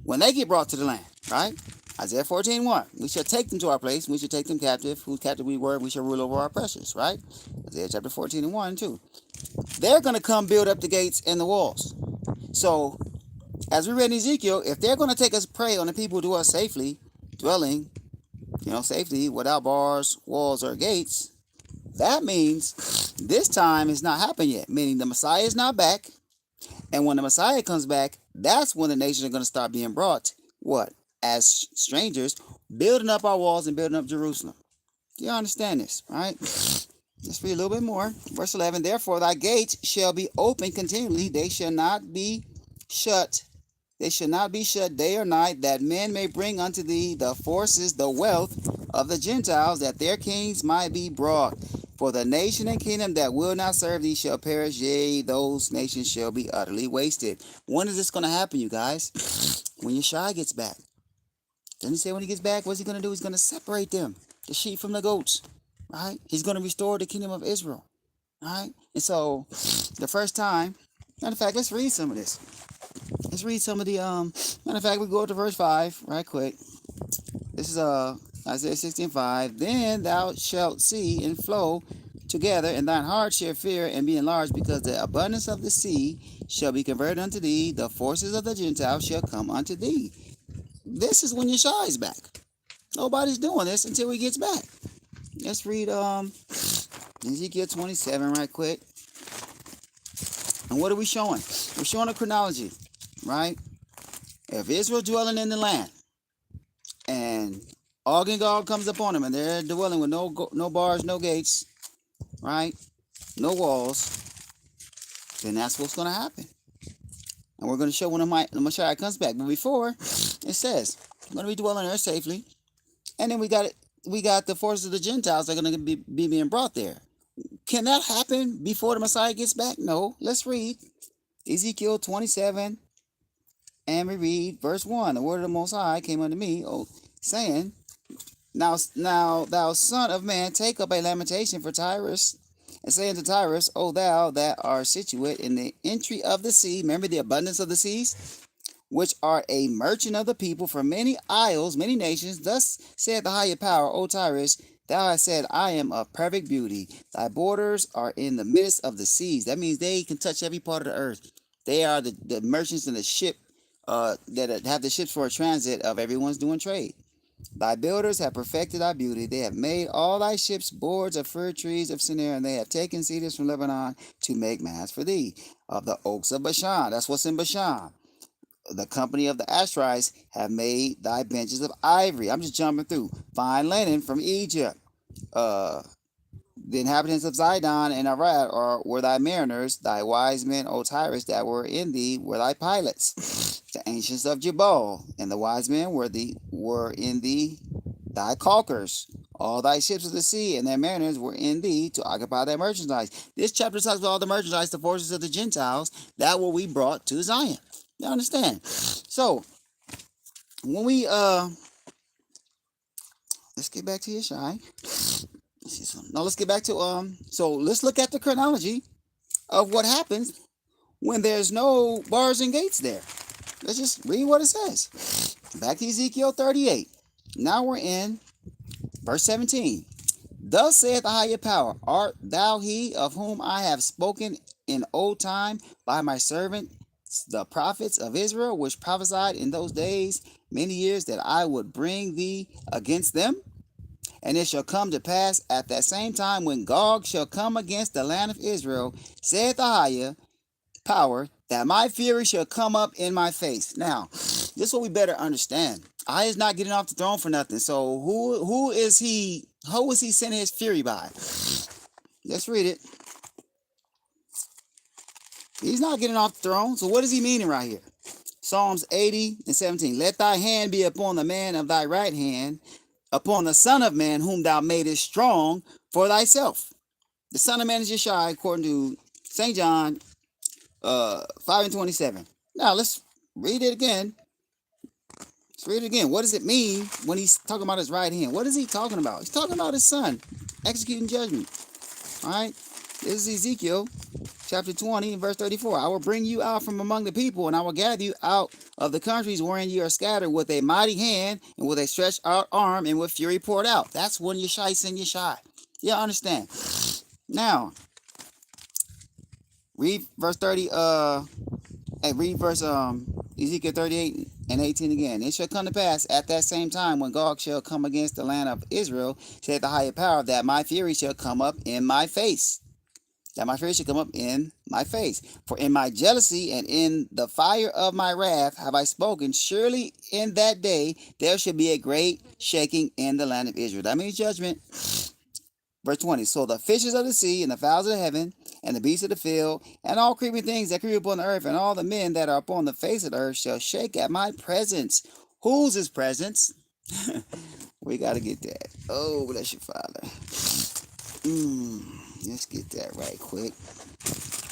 when they get brought to the land, right? Isaiah 14:1. We shall take them to our place, we shall take them captive. Whose captive we were, we shall rule over our precious, right? Isaiah chapter 14 and 1 and 2. They're going to come build up the gates and the walls. So, as we read in Ezekiel, if they're going to take us prey on the people who dwell safely, dwelling, safely, without bars, walls, or gates, that means this time is not happened yet, meaning the Messiah is not back. And when the Messiah comes back, that's when the nations are going to start being brought, what? As strangers, building up our walls and building up Jerusalem. Do you understand this, right? Let's read a little bit more. Verse 11, therefore thy gates shall be open continually, they shall not be shut. They shall not be shut day or night, that men may bring unto thee the forces, the wealth of the Gentiles, that their kings might be brought. For the nation and kingdom that will not serve thee shall perish, yea, those nations shall be utterly wasted. When is this going to happen, you guys? When Yeshua gets back. Doesn't he say when he gets back, what's he going to do? He's going to separate them, the sheep from the goats, right? He's going to restore the kingdom of Israel, right? And so, the first time, matter of fact, let's read some of this. Let's read some of the, matter of fact, we go to verse 5, right quick. This is Isaiah 16:5. Then thou shalt see and flow together, and thine heart shall fear and be enlarged, because the abundance of the sea shall be converted unto thee, the forces of the Gentiles shall come unto thee. This is when Yeshua is back. Nobody's doing this until he gets back. Let's read Ezekiel 27 right quick. And what are we showing? We're showing a chronology, right? If Israel dwelling in the land, and Og and Gog comes upon them, and they're dwelling with no bars, no gates, right? No walls, then that's what's going to happen. And we're going to show when the Messiah comes back. But before, it says, we're going to be dwelling there safely. And then we got the forces of the Gentiles that are going to be being brought there. Can that happen before the Messiah gets back? No. Let's read Ezekiel 27, and we read verse 1. The word of the Most High came unto me, saying, Now thou son of man, take up a lamentation for Tyrus, and say unto Tyrus, O thou that art situate in the entry of the sea, remember the abundance of the seas, which are a merchant of the people from many isles, many nations. Thus saith the higher power, O Tyrus, thou hast said, I am of perfect beauty. Thy borders are in the midst of the seas. That means they can touch every part of the earth. They are the merchants in the ship that have the ships for a transit of everyone's doing trade. Thy builders have perfected thy beauty. They have made all thy ships boards of fir trees of Sinir, and they have taken cedars from Lebanon to make masts for thee. Of the oaks of Bashan, that's what's in Bashan. The company of the Ashrites have made thy benches of ivory. I'm just jumping through. Fine linen from Egypt. The inhabitants of Zidon and Arad were thy mariners. Thy wise men, O Tyrus, that were in thee were thy pilots. The ancients of Jebal and the wise men were in thee thy caulkers. All thy ships of the sea and their mariners were in thee to occupy their merchandise. This chapter talks about all the merchandise, the forces of the Gentiles that will be brought to Zion. You understand? So when we let's get back to Yeshai. Now let's get back to so let's look at the chronology of what happens when there's no bars and gates there. Let's just read what it says. Back to Ezekiel 38. Now we're in verse 17. Thus saith the higher power, art thou he of whom I have spoken in old time by my servant the prophets of Israel, which prophesied in those days many years that I would bring thee against them? And it shall come to pass at that same time when Gog shall come against the land of Israel, saith the higher power, that my fury shall come up in my face. Now, this is what we better understand. I is not getting off the throne for nothing. So who is he? Who is he sending his fury by? Let's read it. He's not getting off the throne. So what is he meaning right here? Psalms 80 and 17. Let thy hand be upon the man of thy right hand, upon the Son of Man whom thou madest strong for thyself. The Son of Man is Yeshua, according to St. John 5 and 27. Now let's read it again. Let's read it again. What does it mean when he's talking about his right hand? What is he talking about? He's talking about his son executing judgment. All right. This is Ezekiel chapter 20 and verse 34. I will bring you out from among the people, and I will gather you out of the countries wherein you are scattered with a mighty hand and with a stretched out arm and with fury poured out. That's when Yeshai sent Yeshai. Yeah, understand. Now, read verse 30, read verse Ezekiel 38 and 18 again. It shall come to pass at that same time when Gog shall come against the land of Israel, saith the higher power, that my fury shall come up in my face. That my fury shall come up in my face. For in my jealousy and in the fire of my wrath have I spoken. Surely in that day there shall be a great shaking in the land of Israel. That means judgment. Verse 20. So the fishes of the sea and the fowls of the heaven and the beasts of the field and all creeping things that creep upon the earth and all the men that are upon the face of the earth shall shake at my presence. Whose his presence? We got to get that. Oh, bless you, Father. Let's get that right quick.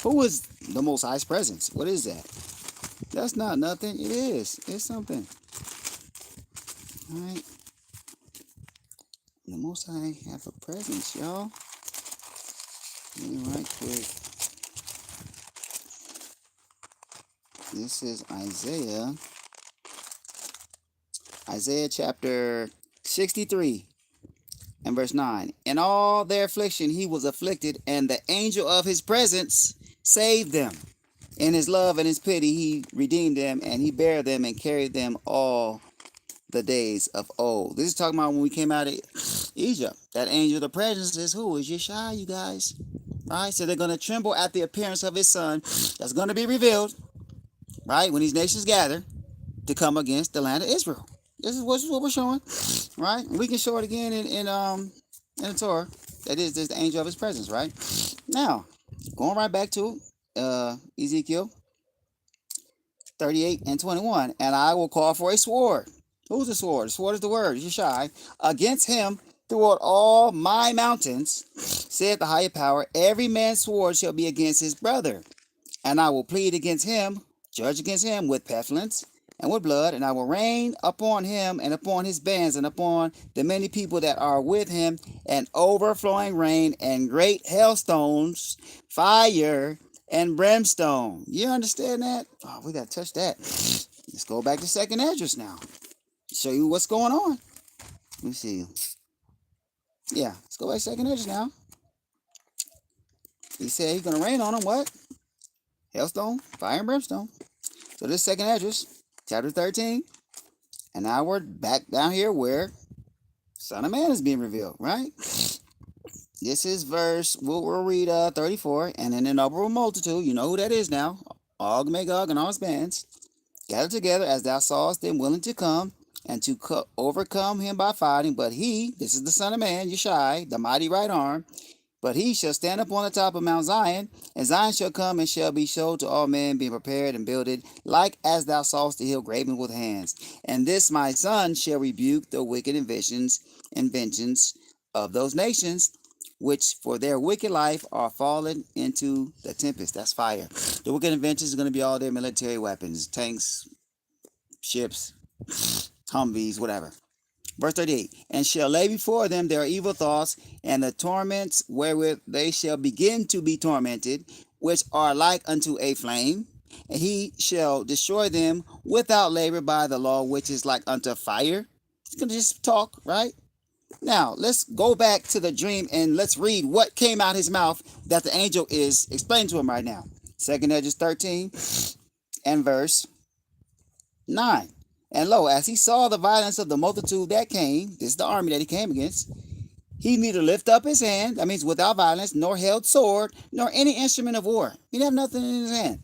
Who is the Most High's presence? What is that? That's not nothing. It is. It's something. All right. The Most High have a presence, y'all. Let me right quick. This is Isaiah chapter 63 and verse 9. In all their affliction he was afflicted, and the angel of his presence saved them. In his love and his pity he redeemed them, and he bare them and carried them all the days of old. This is talking about when we came out of Egypt. That angel of the presence is who? Is Yeshua, you guys. Right? So they're going to tremble at the appearance of his son. That's going to be revealed, right? When these nations gather to come against the land of Israel. This is what we're showing, right? We can show it again in the Torah. That is the angel of his presence, right? Now, going right back to Ezekiel 38 and 21. And I will call for a sword. Who's the sword? The sword is the word, Yeshai. Against him throughout all my mountains, saith the higher power, every man's sword shall be against his brother. And I will plead against him, judge against him with pestilence and with blood, and I will rain upon him and upon his bands and upon the many people that are with him, an overflowing rain and great hailstones, fire and brimstone. You understand that? Oh, we got to touch that. Let's go back to second address now. Show you what's going on. Let me see. Yeah, let's go back to second address now. He said he's going to rain on them. What? Hailstone, fire and brimstone. So this second address, chapter 13. And now we're back down here where Son of Man is being revealed, right? This is verse, we'll read 34. And an innumerable multitude, you know who that is now, Og, Magog, and all his bands, gathered together as thou sawest them willing to come and to overcome him by fighting. But he, this is the Son of Man, Yeshai, the mighty right arm, but he shall stand up on the top of Mount Zion, and Zion shall come and shall be showed to all men, being prepared and builded, like as thou sawest the hill graven with hands. And this my son shall rebuke the wicked inventions of those nations which for their wicked life are fallen into the tempest. That's fire. The wicked inventions is going to be all their military weapons, tanks, ships, Humvees, whatever. Verse 38, and shall lay before them their evil thoughts and the torments wherewith they shall begin to be tormented, which are like unto a flame. And he shall destroy them without labor by the law, which is like unto fire. He's going to just talk, right? Now, let's go back to the dream and let's read what came out his mouth that the angel is explaining to him right now. 2nd Edges 13 and verse 9. And lo, as he saw the violence of the multitude that came, this is the army that he came against, he neither lift up his hand, that means without violence, nor held sword, nor any instrument of war. He didn't have nothing in his hand.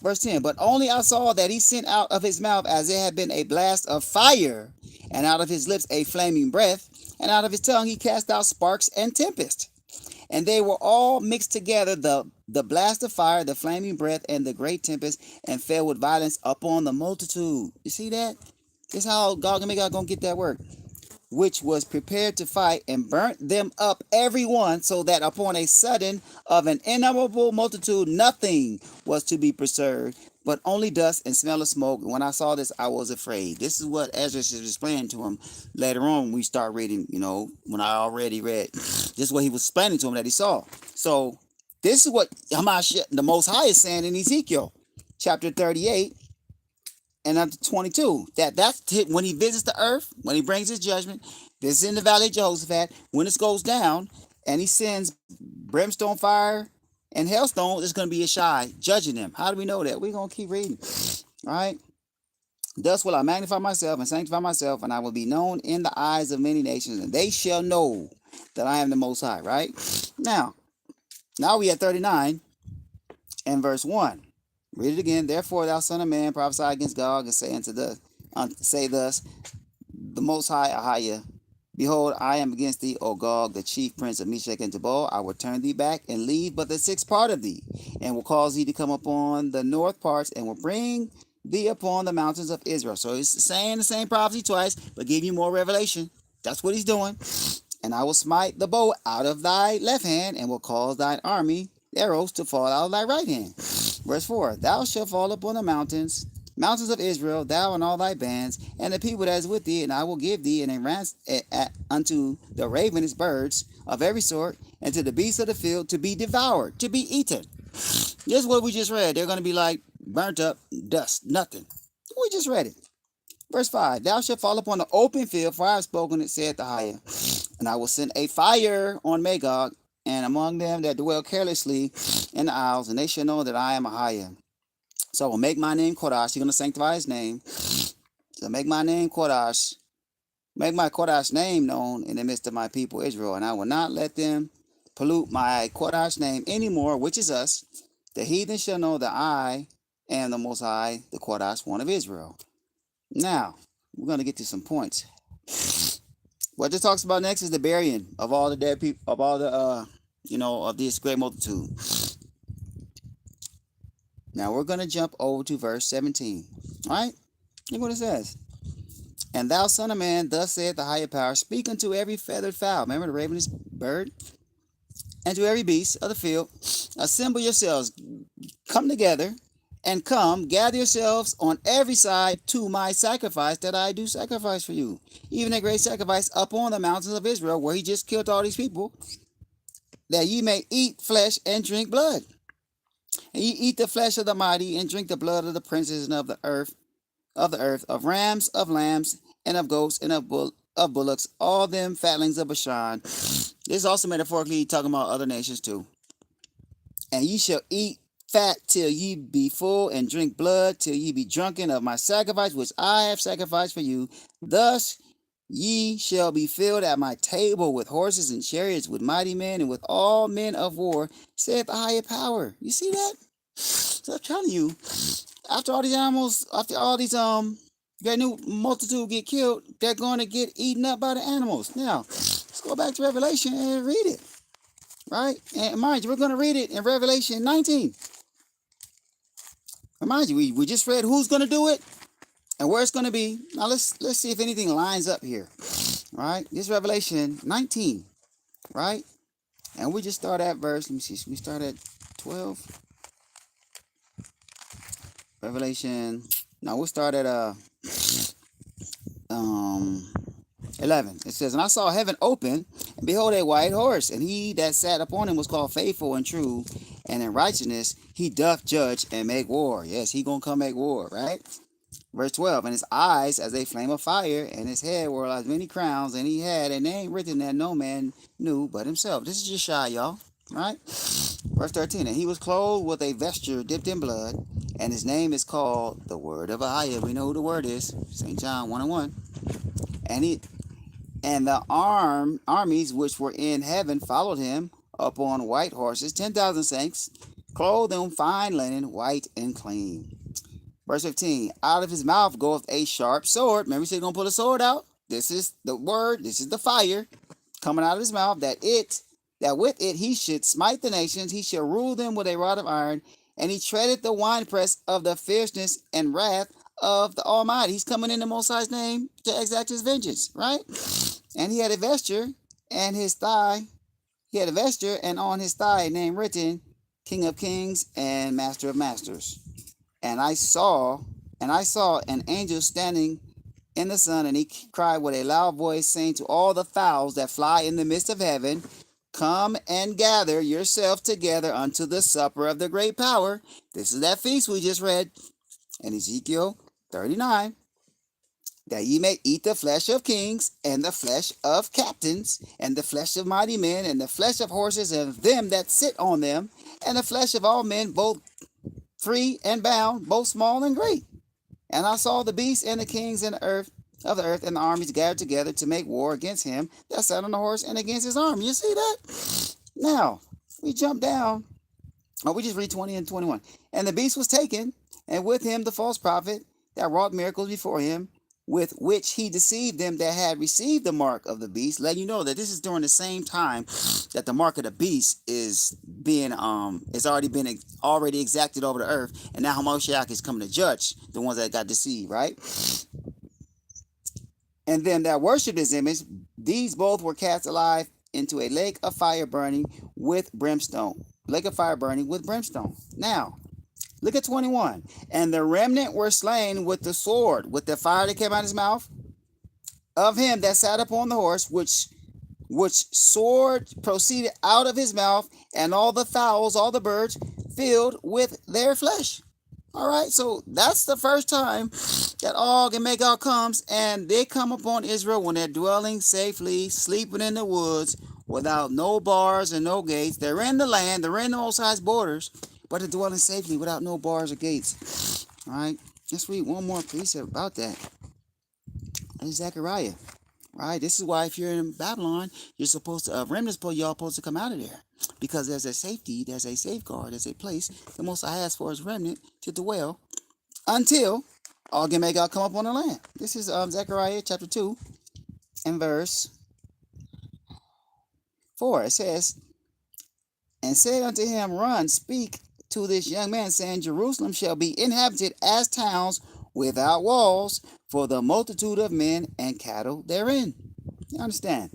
Verse 10, but only I saw that he sent out of his mouth as it had been a blast of fire, and out of his lips a flaming breath, and out of his tongue he cast out sparks and tempest. And they were all mixed together, the blast of fire, the flaming breath, and the great tempest, and fell with violence upon the multitude. You see that? This is how Gog and Magog gonna get that work. Which was prepared to fight, and burnt them up every one, so that upon a sudden of an innumerable multitude nothing was to be preserved, but only dust and smell of smoke. When I saw this, I was afraid. This is what Ezra is explaining to him later on when we start reading, when I already read. This is what he was explaining to him that he saw. So this is what Hamash, the Most High, is saying in Ezekiel chapter 38 and up to 22. That's when he visits the earth, when he brings his judgment. This is in the valley of Jehoshaphat. When this goes down and he sends brimstone fire and hailstone, it's going to be Yeshai judging them. How do we know that? We're going to keep reading. All right. Thus will I magnify myself and sanctify myself, and I will be known in the eyes of many nations, and they shall know that I am the Most High. Right? Now we at 39 and verse 1. Read it again. Therefore, thou son of man, prophesy against Gog, and say thus, the Most High Ahiah, behold, I am against thee, O Gog, the chief prince of Meshech and Tubal. I will turn thee back and leave but the sixth part of thee, and will cause thee to come upon the north parts, and will bring thee upon the mountains of Israel. So he's saying the same prophecy twice, but give you more revelation. That's what he's doing. And I will smite the bow out of thy left hand, and will cause thine arrows to fall out of thy right hand. Verse 4, thou shalt fall upon the mountains of Israel, thou and all thy bands, and the people that is with thee, and I will give thee an ransom unto the ravenous birds of every sort, and to the beasts of the field to be devoured, to be eaten. This is what we just read. They're going to be like burnt up dust, nothing. We just read it. Verse 5, thou shalt fall upon the open field, for I have spoken it, saith the higher. And I will send a fire on Magog, and among them that dwell carelessly in the isles, and they shall know that I am Ahiah. So I will make my name Kodash. He's going to sanctify his name. So make my name Kodash. Make my Kodash name known in the midst of my people Israel, and I will not let them pollute my Kodash name anymore, which is us. The heathen shall know that I am the Most High, the Kodash one of Israel. Now, we're going to get to some points. What this talks about next is the burying of all the dead people, of all the, of this great multitude. Now we're going to jump over to verse 17. All right? Look what it says. And thou, son of man, thus saith the higher power, speak unto every feathered fowl. Remember the ravenous bird? And to every beast of the field, assemble yourselves, come together, and come, gather yourselves on every side to my sacrifice that I do sacrifice for you. Even a great sacrifice upon the mountains of Israel, where he just killed all these people, that ye may eat flesh and drink blood. And ye eat the flesh of the mighty, and drink the blood of the princes and of the earth, of rams, of lambs, and of goats, and of bullocks, all them fatlings of Bashan. This is also metaphorically talking about other nations too. And ye shall eat fat till ye be full, and drink blood till ye be drunken of my sacrifice, which I have sacrificed for you. Thus ye shall be filled at my table with horses and chariots, with mighty men, and with all men of war, saith the higher power. You see that? So I'm telling you, after all these animals, after all these great new multitude get killed, they're going to get eaten up by the animals. Now, let's go back to Revelation and read it. Right? And mind you, we're going to read it in Revelation 19. Remind you, we just read who's going to do it and where it's going to be. Now let's see if anything lines up here. All right, this is Revelation 19. right? And we just start at verse, let me see, we start at 12? Revelation, no, we'll start at um 11. It says, and I saw heaven open, and behold, a white horse, and he that sat upon him was called Faithful and True, and in righteousness he doth judge and make war. Yes, he gonna come make war, right? Verse 12, and his eyes as a flame of fire, and his head were like many crowns, and he had a name written that no man knew but himself. This is just shy, y'all, right? Verse 13, and he was clothed with a vesture dipped in blood, and his name is called the Word of Ahia. We know who the word is, St. John 1 and 1. And the armies which were in heaven followed him upon white horses, 10,000 saints, clothed in fine linen, white and clean. Verse 15, out of his mouth goeth a sharp sword. Remember, he said he's going to pull a sword out? This is the word, this is the fire coming out of his mouth, that with it he should smite the nations, he shall rule them with a rod of iron, and he treadeth the winepress of the fierceness and wrath of the Almighty. He's coming in the Most High's name to exact his vengeance, right? And he had a vesture, and on his thigh a name written, King of Kings and Master of Masters. And I saw an angel standing in the sun, and he cried with a loud voice, saying to all the fowls that fly in the midst of heaven, come and gather yourself together unto the supper of the great power. This is that feast we just read in Ezekiel 39. That ye may eat the flesh of kings, and the flesh of captains, and the flesh of mighty men, and the flesh of horses, and of them that sit on them, and the flesh of all men, both free and bound, both small and great. And I saw the beast and the kings and the earth and the armies gathered together to make war against him that sat on the horse and against his army. You see that? Now, we jump down. Oh, we just read 20 and 21. And the beast was taken, and with him the false prophet that wrought miracles before him, with which he deceived them that had received the mark of the beast. Letting you know that this is during the same time that the mark of the beast is being already exacted over the earth, and now Hamashiach is coming to judge the ones that got deceived, right? And them that worshipped his image, these both were cast alive into a lake of fire burning with brimstone. Lake of fire burning with brimstone. Now, look at 21. And the remnant were slain with the sword, with the fire that came out of his mouth, of him that sat upon the horse, which sword proceeded out of his mouth, and all the fowls, all the birds, filled with their flesh. All right, so that's the first time that Og and Magog comes, and they come upon Israel when they're dwelling safely, sleeping in the woods, without no bars and no gates. They're in the land, they're in the Most High's borders, but they're dwelling safely without no bars or gates. All right, let's read one more precept about that. That's Zechariah. Right, this is why if you're in Babylon, you're supposed to, y'all supposed to come out of there. Because there's a safety, there's a safeguard, there's a place the Most High has for his remnant to dwell until Og and Magog come up on the land. This is Zechariah chapter 2 and verse 4. It says, and said unto him, run, speak to this young man, saying, Jerusalem shall be inhabited as towns without walls, for the multitude of men and cattle therein. You understand?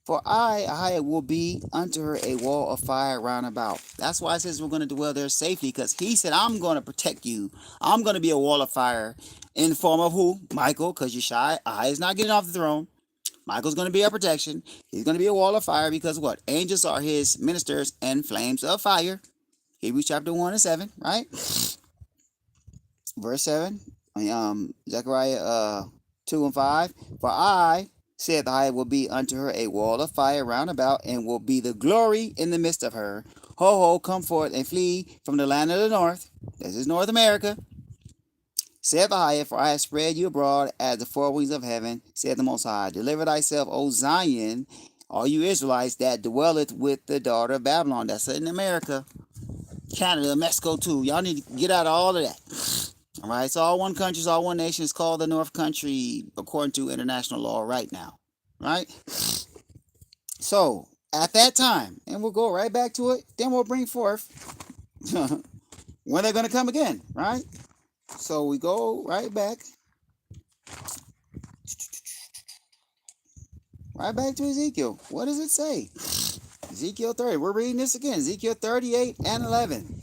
For I will be unto her a wall of fire round about. That's why it says we're going to dwell there safely, because he said, I'm going to protect you. I'm going to be a wall of fire in the form of who? Michael, because Yeshai is not getting off the throne. Michael's going to be our protection. He's going to be a wall of fire because what? Angels are his ministers and flames of fire. Hebrews chapter 1 and 7, right? Verse 7. Zechariah 2 and 5. For I, saith I, will be unto her a wall of fire round about, and will be the glory in the midst of her. Ho, ho, come forth and flee from the land of the north. This is North America. Saith I, for I have spread you abroad as the four wings of heaven, saith the Most High. Deliver thyself, O Zion, all you Israelites that dwelleth with the daughter of Babylon. That's in America, Canada, Mexico too. Y'all need to get out of all of that. All right, it's all one country, it's all one nation. It's called the North Country according to international law right now, right? So, at that time, and we'll go right back to it, then we'll bring forth when they're going to come again, right? So, we go right back. Right back to Ezekiel. What does it say? Ezekiel 30. We're reading this again. Ezekiel 38 and 11.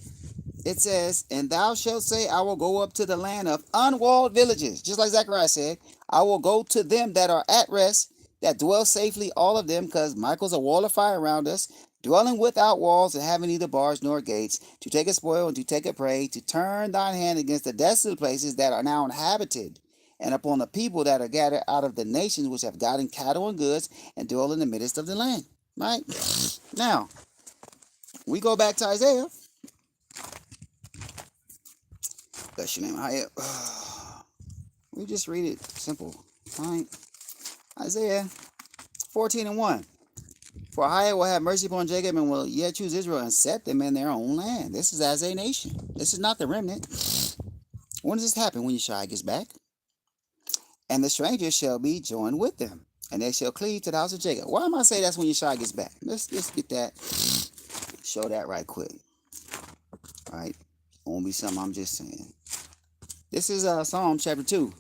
It says, and thou shalt say, I will go up to the land of unwalled villages. Just like Zechariah said, I will go to them that are at rest, that dwell safely, all of them, because Michael's a wall of fire around us, dwelling without walls and having neither bars nor gates, to take a spoil and to take a prey, to turn thine hand against the desolate places that are now inhabited, and upon the people that are gathered out of the nations which have gotten cattle and goods, and dwell in the midst of the land. Right? Now, we go back to Isaiah. Bless your name. We just read it simple. Right? Isaiah 14 and 1. For I will have mercy upon Jacob and will yet choose Israel and set them in their own land. This is as a nation. This is not the remnant. When does this happen? When Yeshua gets back? And the strangers shall be joined with them, and they shall cleave to the house of Jacob. Why am I saying that's when Yeshua gets back? Let's get that. Show that right quick. All right? Won't be something I'm just saying. This is Psalm chapter 2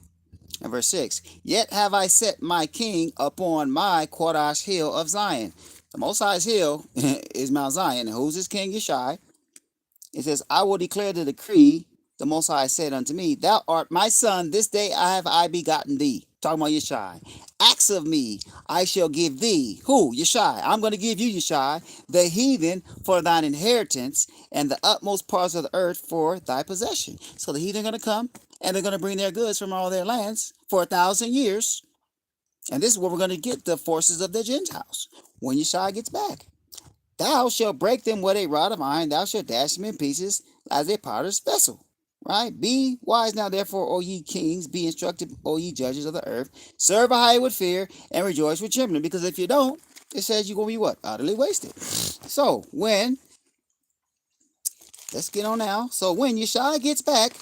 and verse 6. Yet have I set my king upon my Kodash hill of Zion. The Most High's hill is Mount Zion. And who's his king? Yeshai. It says, I will declare the decree. The Most High said unto me, Thou art my son, this day have I begotten thee. Talking about Yeshai. Acts of me, I shall give thee. Who? Yeshai. I'm going to give you, Yeshai, the heathen for thine inheritance, and the utmost parts of the earth for thy possession. So the heathen are going to come, and they're going to bring their goods from all their lands for 1,000 years. And this is where we're going to get the forces of the Gentiles when Yeshua gets back. Thou shalt break them with a rod of iron, thou shalt dash them in pieces as a potter's vessel. Right? Be wise now, therefore, O ye kings, be instructed, O ye judges of the earth. Serve Ahai with fear and rejoice with trembling, because if you don't, it says you're going to be what? Utterly wasted. So, let's get on now. So, when Yeshua gets back,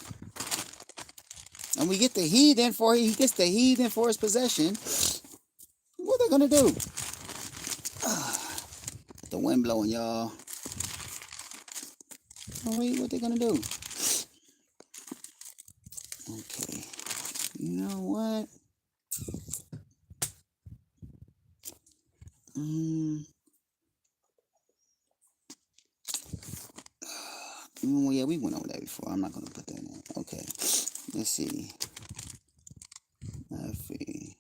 and we get the heathen he gets the heathen for his possession, what are they going to do? The wind blowing, y'all. Oh, wait, what they going to do? Okay. You know what? Yeah, we went over that before. I'm not going to put that in. Okay. Let's see. Let's see.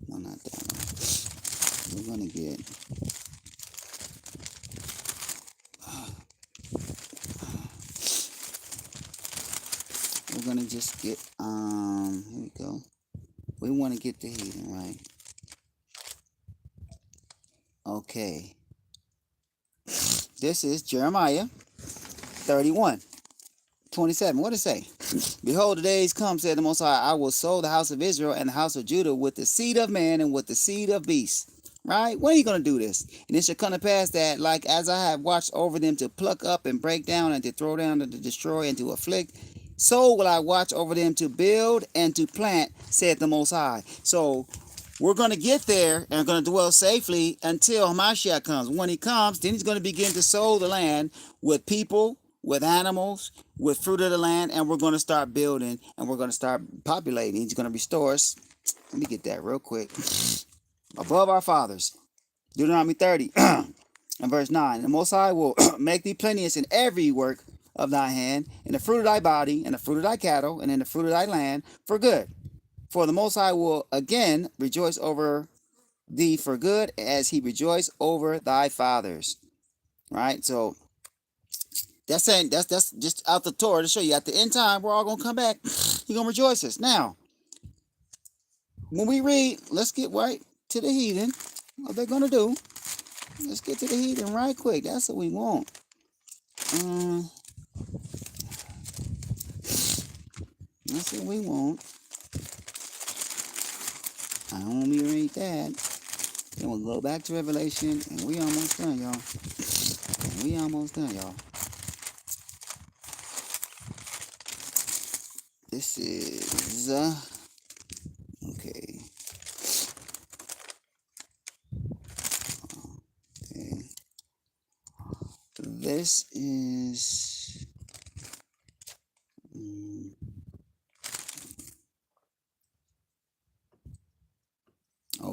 No, not that one. We're going to get... We're going to just get... Here we go. We want to get the heathen, right? Okay. This is Jeremiah 31:27. What does it say? Behold, the days come, said the Most High, I will sow the house of Israel and the house of Judah with the seed of man and with the seed of beast. Right? When are you going to do this? And it shall come to pass that, like as I have watched over them to pluck up and break down and to throw down and to destroy and to afflict, so will I watch over them to build and to plant, said the Most High. So we're going to get there and going to dwell safely until Hamashiach comes. When he comes, then he's going to begin to sow the land with people, with animals, with fruit of the land, and we're going to start building and we're going to start populating. He's going to restore us. Let me get that real quick. Above our fathers. Deuteronomy 30 and verse 9. The Most High will make thee plenteous in every work of thy hand, in the fruit of thy body, in the fruit of thy cattle, and in the fruit of thy land, for good. For the Most High will again rejoice over thee for good, as he rejoiced over thy fathers. Right? So that's saying that's just out the Torah to show you at the end time we're all gonna come back. He's gonna rejoice us. Now, when we read, let's get right to the heathen. What they're gonna do? Let's get to the heathen right quick. That's what we want. That's what we want. I don't want me to read that. Then we'll go back to Revelation, and we almost done, y'all. We almost done, y'all. This is okay. Okay. This is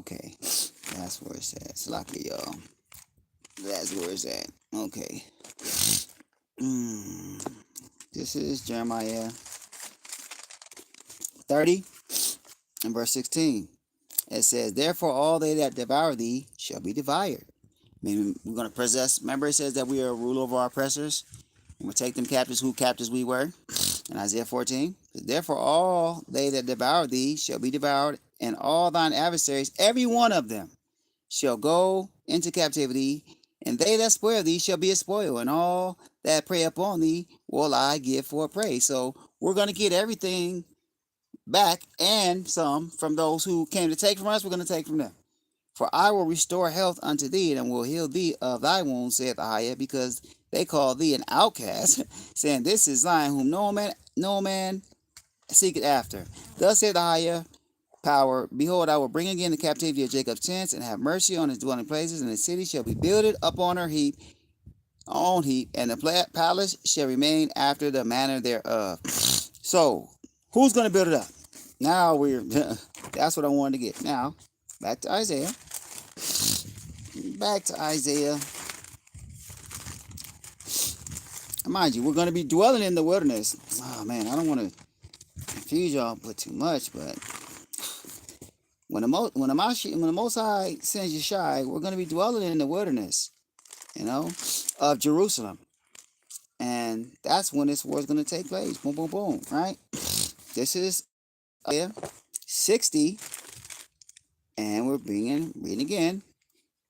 Okay, that's where it's at. It's lucky, y'all. That's where it's at. Okay. Mm. This is Jeremiah 30 and verse 16. It says, therefore all they that devour thee shall be devoured. Meaning we're going to possess. Remember it says that we are a ruler over our oppressors. And we'll take them captives who captives we were. In Isaiah 14. Therefore all they that devour thee shall be devoured, and all thine adversaries, every one of them, shall go into captivity, and they that spoil thee shall be a spoil, and all that prey upon thee will I give for a prey. So we're going to get everything back and some from those who came to take from us. We're going to take from them. For I will restore health unto thee, and will heal thee of thy wounds, saith Ahijah, because they call thee an outcast, saying, this is Zion, whom no man seeketh after. Thus saith Ahijah, power, behold, I will bring again the captivity of Jacob's tents, and have mercy on his dwelling places, and the city shall be builded upon her heap, and the palace shall remain after the manner thereof. So, who's going to build it up? Now that's what I wanted to get. Now, back to Isaiah. Mind you, we're going to be dwelling in the wilderness. Oh man, I don't want to confuse y'all put too much, but when the Most High sends Yeshai, we're going to be dwelling in the wilderness, of Jerusalem, and that's when this war is going to take place. Boom, boom, boom. Right? This is Isaiah 60, and we're reading again,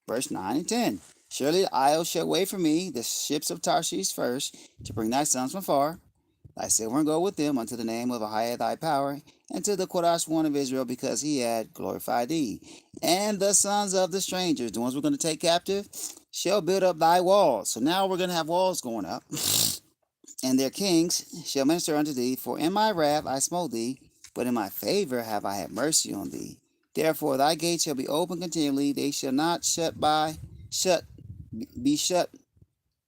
verse 9 and 10. Surely the isles shall wait for me, the ships of Tarshish first, to bring thy sons from far. Thy silver and gold with them, unto the name of Ahijah thy power, and to the Kodash one of Israel, because he had glorified thee. And the sons of the strangers, the ones we're going to take captive, shall build up thy walls. So now we're going to have walls going up. And their kings shall minister unto thee, for in my wrath I smote thee, but in my favor have I had mercy on thee. Therefore thy gates shall be open continually, they shall not be shut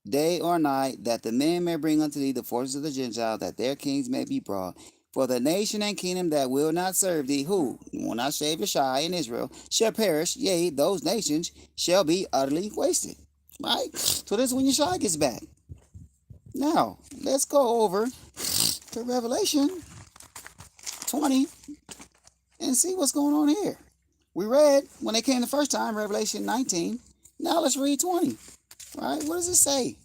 day or night, that the men may bring unto thee the forces of the Gentiles, that their kings may be brought. For the nation and kingdom that will not serve thee, who will not save Yeshai in Israel, shall perish, yea, those nations shall be utterly wasted. Right? So this is when Yeshai gets back. Now, let's go over to Revelation 20 and see what's going on here. We read, when they came the first time, Revelation 19. Now let's read 20. Right? What does it say?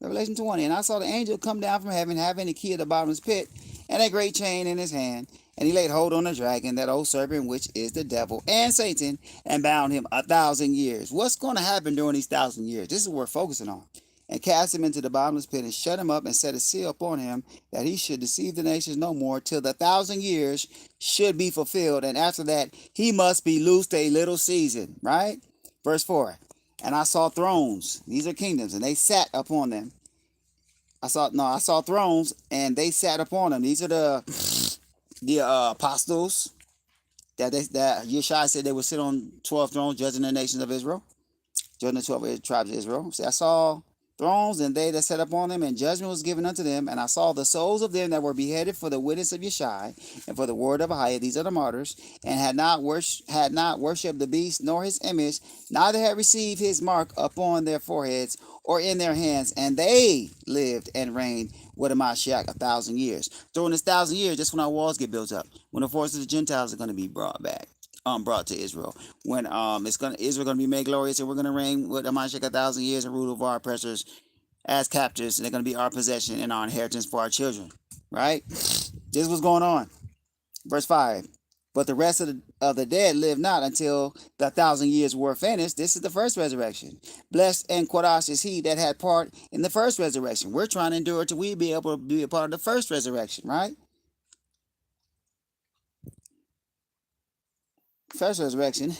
Revelation 20. And I saw the angel come down from heaven, having the key of the bottomless pit, and a great chain in his hand. And he laid hold on the dragon, that old serpent, which is the devil and Satan, and bound him 1,000 years. What's going to happen during these 1,000 years? This is what we're focusing on. And cast him into the bottomless pit, and shut him up, and set a seal upon him, that he should deceive the nations no more, till the 1,000 years should be fulfilled. And after that, he must be loosed a little season. Right? Verse 4. And I saw thrones. These are kingdoms, and they sat upon them. I saw thrones, and they sat upon them. These are the apostles that Yeshua said they would sit on 12 thrones, judging the nations of Israel, judging the 12 tribes of Israel. See, I saw thrones, and they that sat upon them, and judgment was given unto them. And I saw the souls of them that were beheaded for the witness of Yeshua, and for the word of Ahijah. These are the martyrs, and had not worshipped the beast nor his image, neither had received his mark upon their foreheads or in their hands, and they lived and reigned with a Mashiach 1,000 years. During this 1,000 years, that's when our walls get built up, when the forces of the Gentiles are going to be brought to Israel. When Israel gonna be made glorious, and we're gonna reign with Mashiach 1,000 years and rule over our oppressors as captives, and they're gonna be our possession and our inheritance for our children. Right? This is what's going on. Verse 5. But the rest of the dead live not until the 1,000 years were finished. This is the first resurrection. Blessed and Kodash is he that had part in the first resurrection. We're trying to endure till we be able to be a part of the first resurrection, right? First resurrection.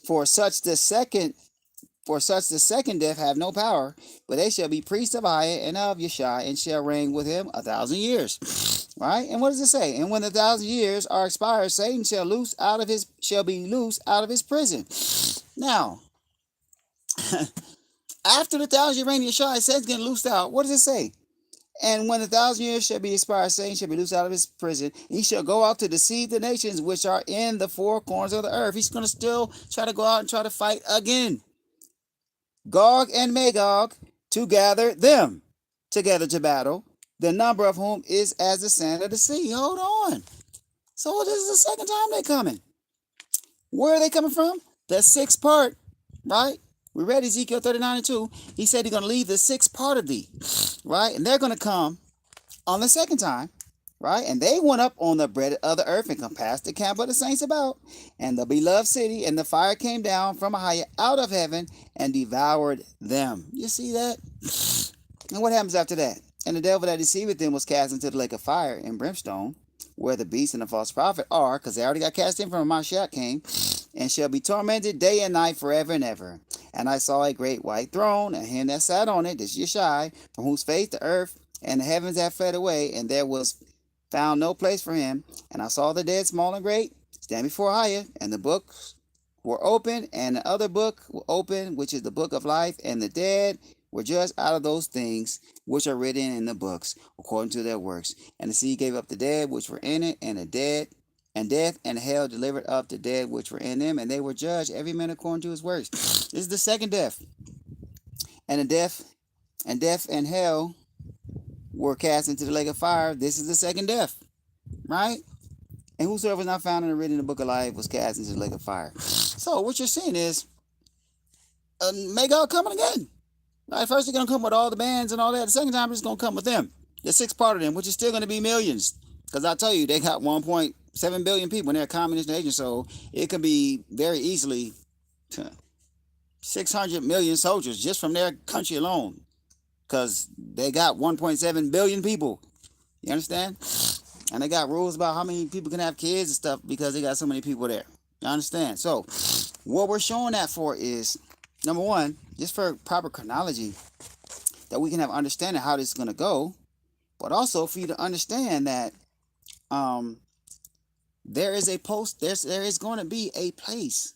For such the second death have no power, but they shall be priests of Ahijah and of Yeshai, and shall reign with him 1,000 years. Right? And what does it say? And when the 1,000 years are expired, Satan shall be loose out of his prison. Now, after the 1,000 year reign of Yeshua, Satan's getting loosed out. What does it say? And when 1,000 years shall be expired, Satan shall be loosed out of his prison. He shall go out to deceive the nations which are in the four corners of the earth. He's going to still try to go out and try to fight again. Gog and Magog to gather them together to battle, the number of whom is as the sand of the sea. Hold on. So this is the second time they're coming. Where are they coming from? The sixth part, right? We read Ezekiel 39:2. He said he's going to leave the sixth part of thee, right? And they're going to come on the second time, right? And they went up on the bread of the earth and compassed the camp of the saints about, and the beloved city, and the fire came down from a higher out of heaven and devoured them. You see that? And what happens after that? And the devil that deceived them was cast into the lake of fire and brimstone, where the beast and the false prophet are, because they already got cast in from Mashiach came, and shall be tormented day and night forever and ever. And I saw a great white throne, and him that sat on it, this Yeshai, from whose face the earth and the heavens have fled away, and there was found no place for him. And I saw the dead, small and great, stand before Hiah, and the books were open, and the other book were open, which is the book of life, and the dead were judged out of those things which are written in the books, according to their works. And the sea gave up the dead which were in it, and the dead, and death and hell delivered up the dead which were in them, and they were judged, every man according to his works. This is the second death. And the death and hell were cast into the lake of fire. This is the second death, right? And whosoever was not found in the written in the book of life was cast into the lake of fire. So what you're seeing is Magog coming again. Right? First, they're going to come with all the bands and all that. The second time, it's going to come with them. The sixth part of them, which is still going to be millions. Because I tell you, they got 1.7 billion people in their communist nation. So it can be very easily 600 million soldiers just from their country alone. Because they got 1.7 billion people. You understand? And they got rules about how many people can have kids and stuff because they got so many people there. You understand? So what we're showing that for is, number one, just for proper chronology, that we can have understanding how this is going to go, but also for you to understand that there is a post, there is going to be a place,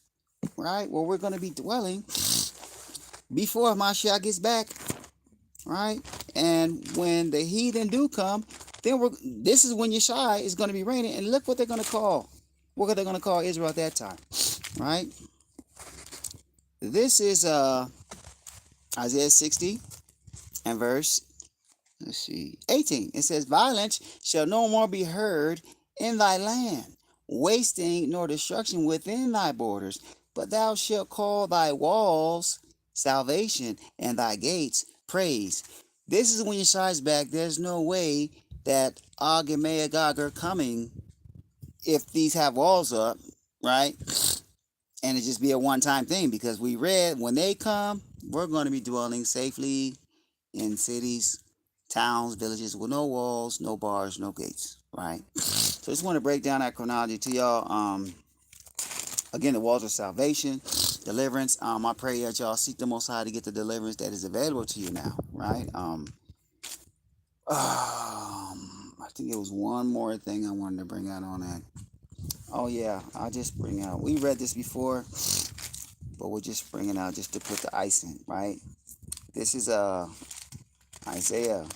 right, where we're going to be dwelling before Mashiach gets back, right? And when the heathen do come, then this is when Yeshai is going to be reigning, and look what they're going to call. What are they going to call Israel at that time, right? This is Isaiah 60 and verse, 18. It says, violence shall no more be heard in thy land, wasting nor destruction within thy borders, but thou shalt call thy walls salvation and thy gates praise. This is when Yeshai's back. There's no way that Og and Magog are coming if these have walls up, right? And it just be a one-time thing, because we read when they come, we're going to be dwelling safely in cities, towns, villages with no walls, no bars, no gates, right? So I just want to break down that chronology to y'all. Again, the walls of salvation, deliverance. I pray that y'all seek the Most High to get the deliverance that is available to you now, right? I think it was one more thing I wanted to bring out on that. Oh yeah, I'll just bring out. We read this before, but we're just bringing out just to put the ice in, right? This is Isaiah.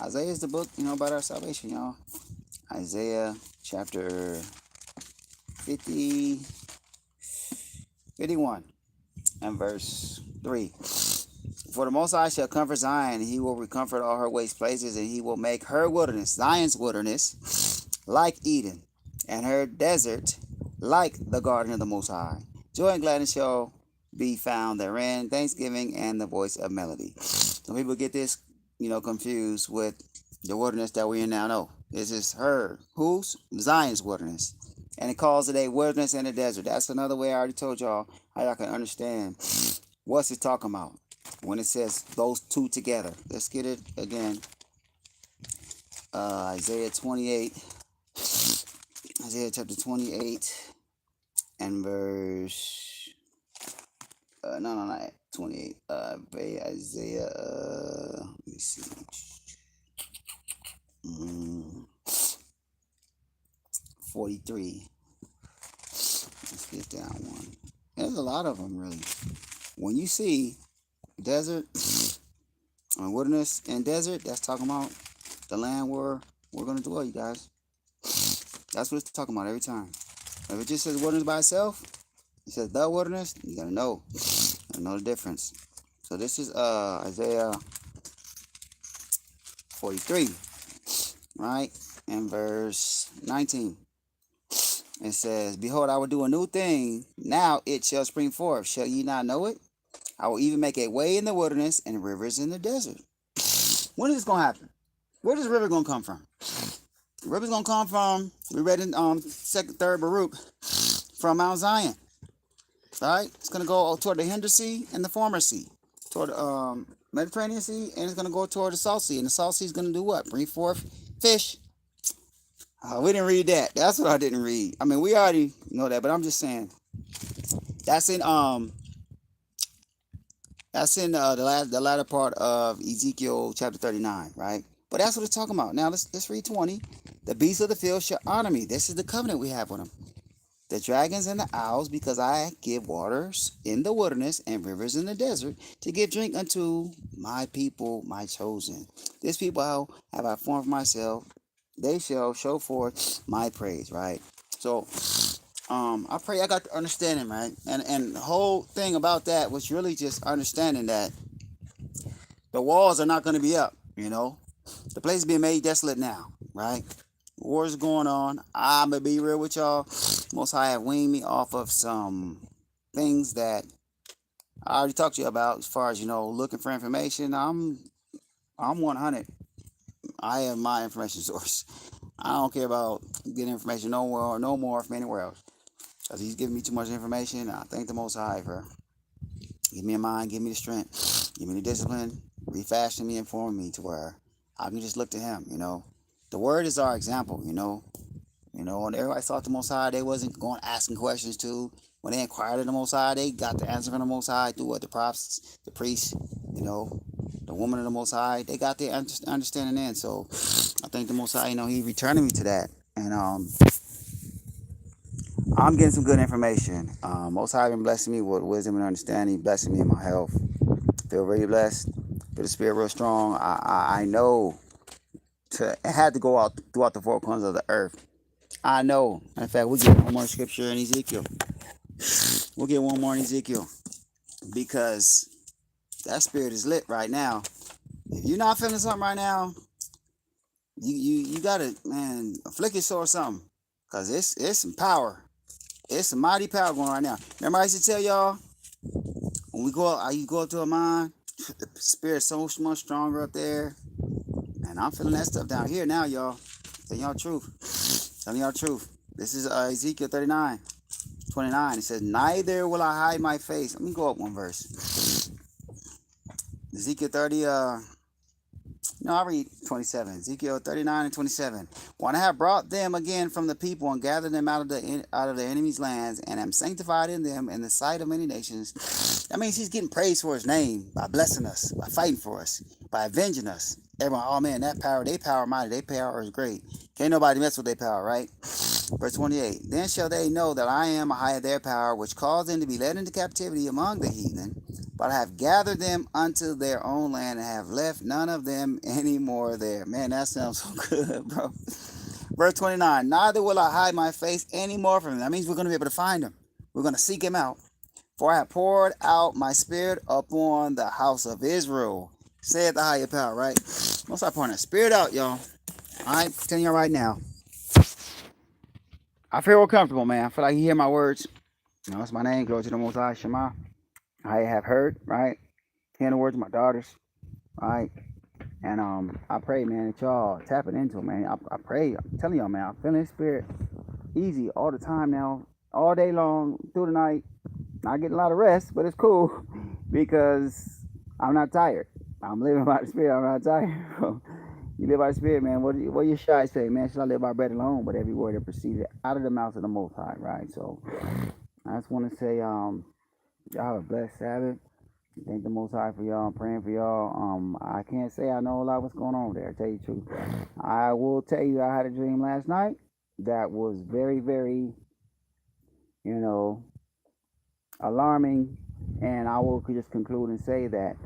Isaiah is the book, about our salvation, y'all. Isaiah chapter 51 and verse 3. For the Most High shall comfort Zion, and he will recomfort all her waste places, and he will make her wilderness, Zion's wilderness, like Eden, and her desert like the garden of the Most High. Joy and gladness shall be found therein, thanksgiving and the voice of melody. Some people get this, confused with the wilderness that we're in now. No, this is her, whose? Zion's wilderness. And it calls it a wilderness and a desert. That's another way I already told y'all how y'all can understand what's it talking about when it says those two together. Let's get it again. Isaiah 28. Isaiah chapter 28 and verse... not 28. Isaiah... let me see. 43. Let's get that one. There's a lot of them, really. When you see desert, wilderness and desert, that's talking about the land where we're going to dwell, you guys. That's what it's talking about every time. If it just says wilderness by itself, it says the wilderness, you got to know. You gotta know the difference. So this is Isaiah 43, right? And verse 19. It says, Behold, I will do a new thing. Now it shall spring forth. Shall ye not know it? I will even make a way in the wilderness and rivers in the desert. When is this going to happen? Where is this river going to come from? The river's going to come from, we read in second, third Baruch, from Mount Zion. Right? It's going to go toward the Hinder Sea and the Former Sea. Toward the Mediterranean Sea, and it's going to go toward the Salt Sea. And the Salt Sea is going to do what? Bring forth fish. We didn't read that. That's what I didn't read. I mean, we already know that, but I'm just saying. That's in the latter part of Ezekiel chapter 39, right? But that's what it's talking about. Now let's read 20. The beasts of the field shall honor me. This is the covenant we have with them. The dragons and the owls, because I give waters in the wilderness and rivers in the desert to give drink unto my people, my chosen. This people have I formed for myself. They shall show forth my praise, right? So, I pray I got the understanding, right? And the whole thing about that was really just understanding that the walls are not going to be up, you know. The place is being made desolate now, right? Wars going on. I'm going to be real with y'all. Most High have weaned me off of some things that I already talked to you about as far as, looking for information. I'm 100. I am my information source. I don't care about getting information no more from anywhere else. Because he's giving me too much information. I thank the Most High for give me a mind, give me the strength, give me the discipline, refashion me and form me to where I can just look to him, The word is our example, and everybody thought the Most High, they wasn't going asking questions to. When they inquired of the Most High, they got the answer from the Most High through what the prophets, the priests, the woman of the Most High, they got their understanding in. So I think the Most High, he returning me to that. And I'm getting some good information. Most High been blessing me with wisdom and understanding, blessing me in my health. Feel really blessed. Feel the spirit real strong. I know it had to go out throughout the four corners of the earth. I know. In fact, we'll get one more scripture in Ezekiel. We'll get one more in Ezekiel. Because that spirit is lit right now. If you're not feeling something right now, you gotta, man, flick your sword or something. Because it's some power. It's some mighty power going on right now. Remember I used to tell y'all, when you go up to a mine, the spirit's so much stronger up there. And I'm feeling that stuff down here now, y'all. Telling y'all truth. Telling y'all truth. This is Ezekiel 39, 29. It says, Neither will I hide my face. Let me go up one verse. Ezekiel 30, I'll read 27. Ezekiel 39 and 27. When I have brought them again from the people and gathered them out of the enemy's lands and am sanctified in them in the sight of many nations. That means he's getting praise for his name by blessing us, by fighting for us, by avenging us. Everyone, oh man, that power, they power mighty, they power is great. Can't nobody mess with their power, right? Verse 28. Then shall they know that I am a higher their power, which caused them to be led into captivity among the heathen. But I have gathered them unto their own land and have left none of them any more there. Man, that sounds so good, bro. Verse 29. Neither will I hide my face any more from them. That means we're going to be able to find him. We're going to seek him out. For I have poured out my spirit upon the house of Israel. Saith the higher power, right? Most I pouring that spirit out, y'all. I'm telling y'all right now. I feel real comfortable, man. I feel like you hear my words. That's my name. Glory to the Most High, Shema. I have heard, right? Hearing the words of my daughters, right? And I pray, man, that y'all tapping into it, man. I pray. I'm telling y'all, man, I'm feeling the spirit easy all the time now, all day long, through the night. Not getting a lot of rest, but it's cool because I'm not tired. I'm living by the spirit. I'm not tired. You live by the spirit, man. What your shot say, man? Should I live by bread alone? But every word that proceeded out of the mouth of the Most High, right? So I just want to say, y'all have a blessed Sabbath. Thank the Most High for y'all. I'm praying for y'all. I can't say I know a lot what's going on there. Tell you the truth. I will tell you I had a dream last night that was very, very, alarming And I will just conclude and say that,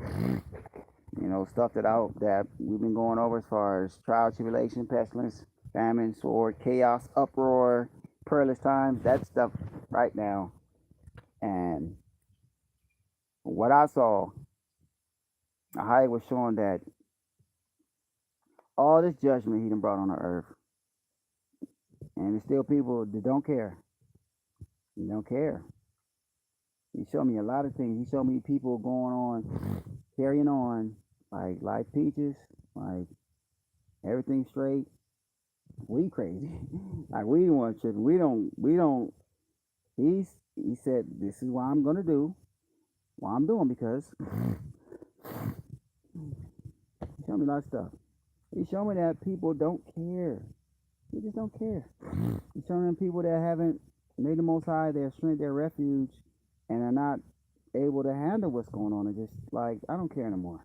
stuff that we've been going over as far as trial, tribulation, pestilence, famine, sword, chaos, uproar, perilous times, that stuff right now. And what I saw, how it was showing that all this judgment he done brought on the earth, and there's still people that don't care. They don't care. He showed me a lot of things. He showed me people going on, carrying on, like life peaches, like everything straight. We crazy. Like we don't want tripping. We don't. He said, this is what I'm gonna do. What I'm doing because he showed me a lot of stuff. He showed me that people don't care. They just don't care. He's showing them people that haven't made the Most High their strength, their refuge, and are not able to handle what's going on. And just like, I don't care anymore.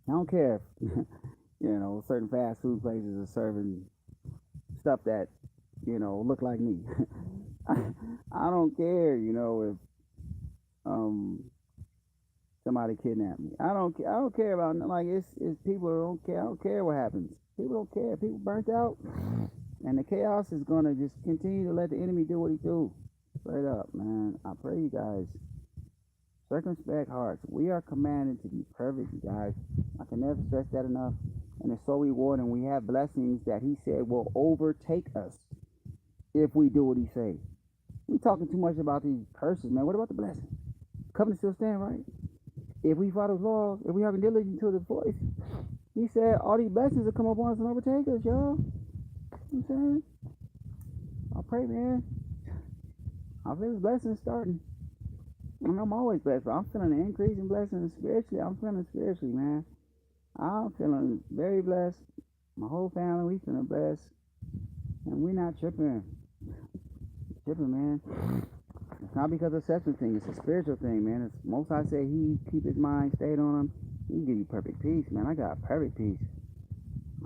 I don't care if, certain fast food places are serving stuff that, look like me. I don't care, if somebody kidnapped me. I don't care about, like, it's people who don't care. I don't care what happens. People don't care. People burnt out, and the chaos is gonna just continue to let the enemy do what he do. Straight up, man. I pray you guys circumspect hearts. We are commanded to be perfect, you guys. I can never stress that enough. And it's so rewarding. We have blessings that he said will overtake us if we do what he say. We talking too much about these curses, man. What about the blessing? Covenant still stand, right? If we follow his laws, if we have diligence to the voice, he said all these blessings will come upon us and overtake us, y'all. You know what I'm saying? I pray, man. I feel his blessings starting. I mean, I'm always blessed, but I'm feeling an increase in blessings spiritually. I'm feeling spiritually, man. I'm feeling very blessed. My whole family, we feeling blessed. And we not tripping. Tripping, man. It's not because of sexual thing. It's a spiritual thing, man. It's most I say he keep his mind stayed on him. He can give you perfect peace, man. I got perfect peace.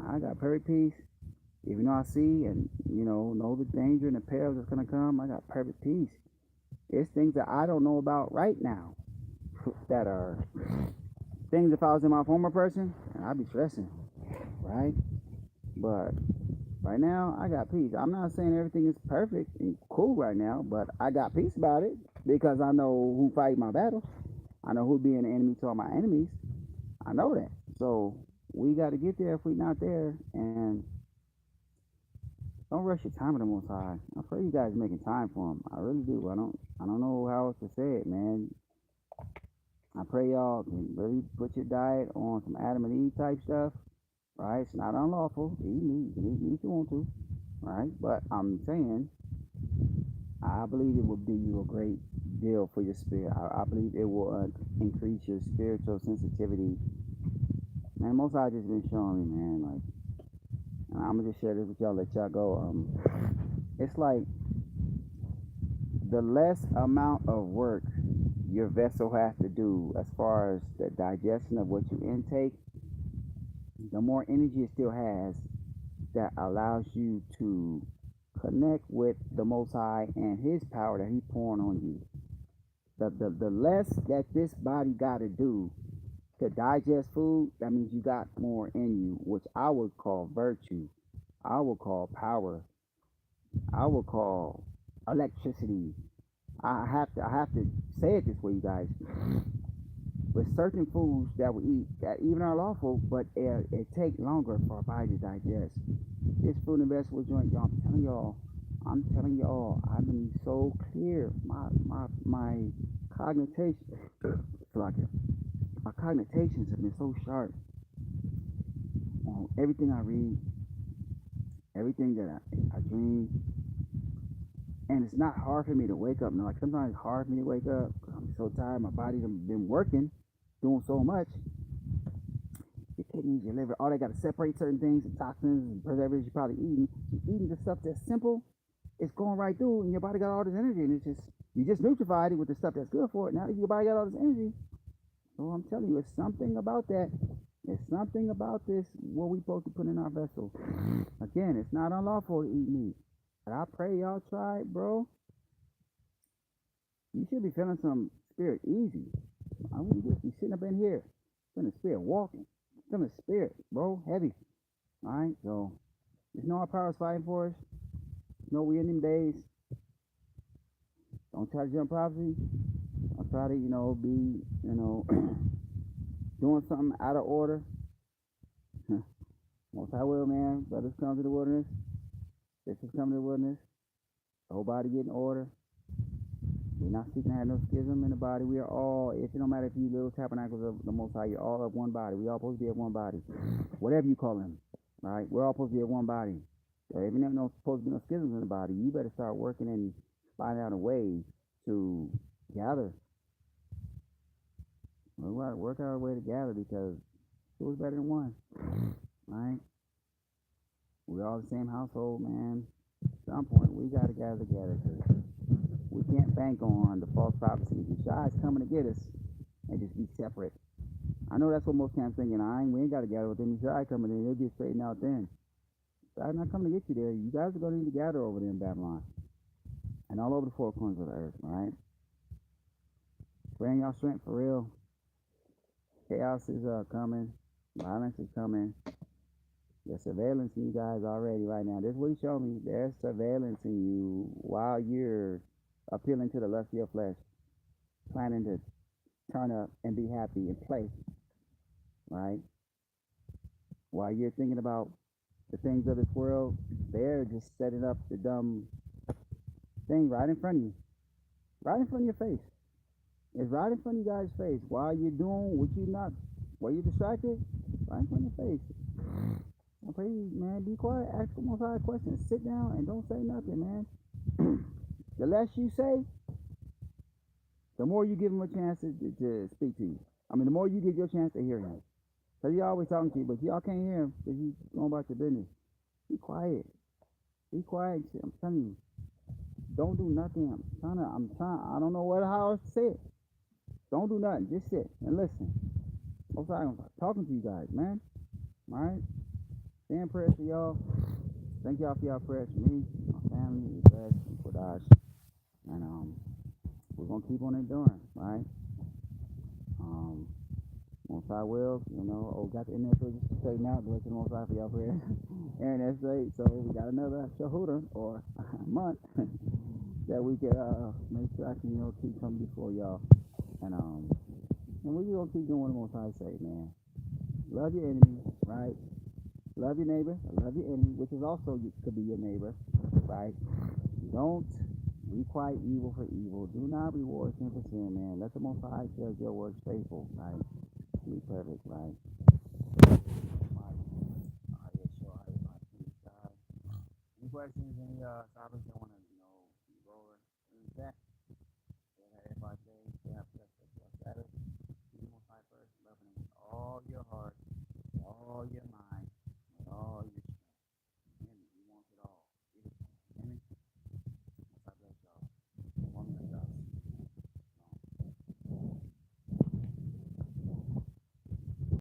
I got perfect peace. Even though I see and, know the danger and the perils that's going to come, I got perfect peace. It's things that I don't know about right now that are things if I was in my former person, I'd be stressing, right? But right now, I got peace. I'm not saying everything is perfect and cool right now, but I got peace about it because I know who fight my battle. I know who being an enemy to all my enemies. I know that. So we got to get there if we're not there. And don't rush your time with the Most High. I pray you guys making time for him. I really do. I don't know how else to say it, man. I pray y'all can really put your diet on some Adam and Eve type stuff. Right? It's not unlawful. Eat meat. You can eat meat if you want to. Right? But I'm saying, I believe it will do you a great deal for your spirit. I believe it will increase your spiritual sensitivity. Man, most I just been showing me, man. Like, I'm gonna just share this with y'all. Let y'all go. It's like the less amount of work your vessel has to do as far as the digestion of what you intake, the more energy it still has that allows you to connect with the Most High and His power that He's pouring on you. The less that this body got to do to digest food, that means you got more in you, which I would call virtue. I would call power. I would call electricity. I have to say it this way, you guys. With certain foods that we eat that even are lawful, but it takes longer for our body to digest. This fruit and vegetable joint, y'all, I'm telling y'all, I've been so clear. My cognition, like my cognitions have been so sharp on everything I read, everything that I dream, and it's not hard for me to wake up. Now, like sometimes it's hard for me to wake up because I'm so tired. My body's been working, doing so much. Your kidneys, your liver, all they got to separate certain things, the toxins and preservatives you're probably eating. You're eating the stuff that's simple, it's going right through, and your body got all this energy, and it's just you just nutrified it with the stuff that's good for it. Now your body got all this energy. So I'm telling you, it's something about that. It's something about this what we supposed to put in our vessel. Again, it's not unlawful to eat meat, but I pray y'all try it, bro. You should be feeling some spirit easy. I want you just be sitting up in here, in the spirit, walking. In the spirit, bro, heavy. All right, so just know our power's fighting for us. You know we in them days. Don't try to jump prophecy. Don't try to, be, doing something out of order. Most I will, man. Brothers come to the wilderness. Sisters come to the wilderness. The whole body get in order. We're not seeking to have no schism in the body. We are all, if it don't matter if you little tabernacles of the Most High, you're all of one body. We all supposed to be of one body. Whatever you call them. All right? We're all supposed to be of one body. So if you're not supposed to be no schisms in the body, you better start working and finding out a way to gather. We got to work out a way to gather because two is better than one. Right? We're all the same household, man. At some point, we got to gather together. We can't bank on the false prophecies. The Shai's coming to get us and just be separate. I know that's what most camps thinking. We ain't got to gather with them. The Shai coming in, they'll get straightened out then. Shai's not coming to get you there. You guys are going to need to gather over there in Babylon and all over the four corners of the earth, all right? Praying y'all strength for real. Chaos is coming. Violence is coming. There's surveillance in you guys already right now. This is what he showed me. There's surveillance in you while you're appealing to the lust of your flesh, planning to turn up and be happy and play, right? While you're thinking about the things of this world, they're just setting up the dumb thing right in front of you, right in front of your face. It's right in front of you guys' face. While you're doing while you're distracted, right in front of your face. Please, man, be quiet. Ask the Most High questions. Sit down and don't say nothing, man. The less you say, the more you give him a chance to speak to you. I mean, the more you give your chance to hear him. Because he's always talking to you, but y'all can't hear him because he's going about your business. Be quiet. Be quiet. I'm telling you. Don't do nothing. I don't know how else to say it. Don't do nothing. Just sit and listen. Most High, I'm talking to you guys, man. All right? Saying prayers for y'all. Thank y'all for y'all prayers for me, my family, West, and Kodash. And we're gonna keep on enduring, right? Most High will, got the internet just straighten out, go to the Most High for y'all prayers. And that's great. So we got another Shahuda or month that we can make sure I can, keep coming before y'all. And we're gonna keep doing what the Most High say, man. Love your enemy, right? Love your neighbor, love your enemy, which is also could be your neighbor, right? Don't requite evil for evil. Do not reward sin for sin, man. Let the Most High judge your works faithful, right? Be perfect, right? Any questions? Any topics you want to, go over? That? Everybody say, have status. Be the Most High first, loving him with all your heart, all your mind.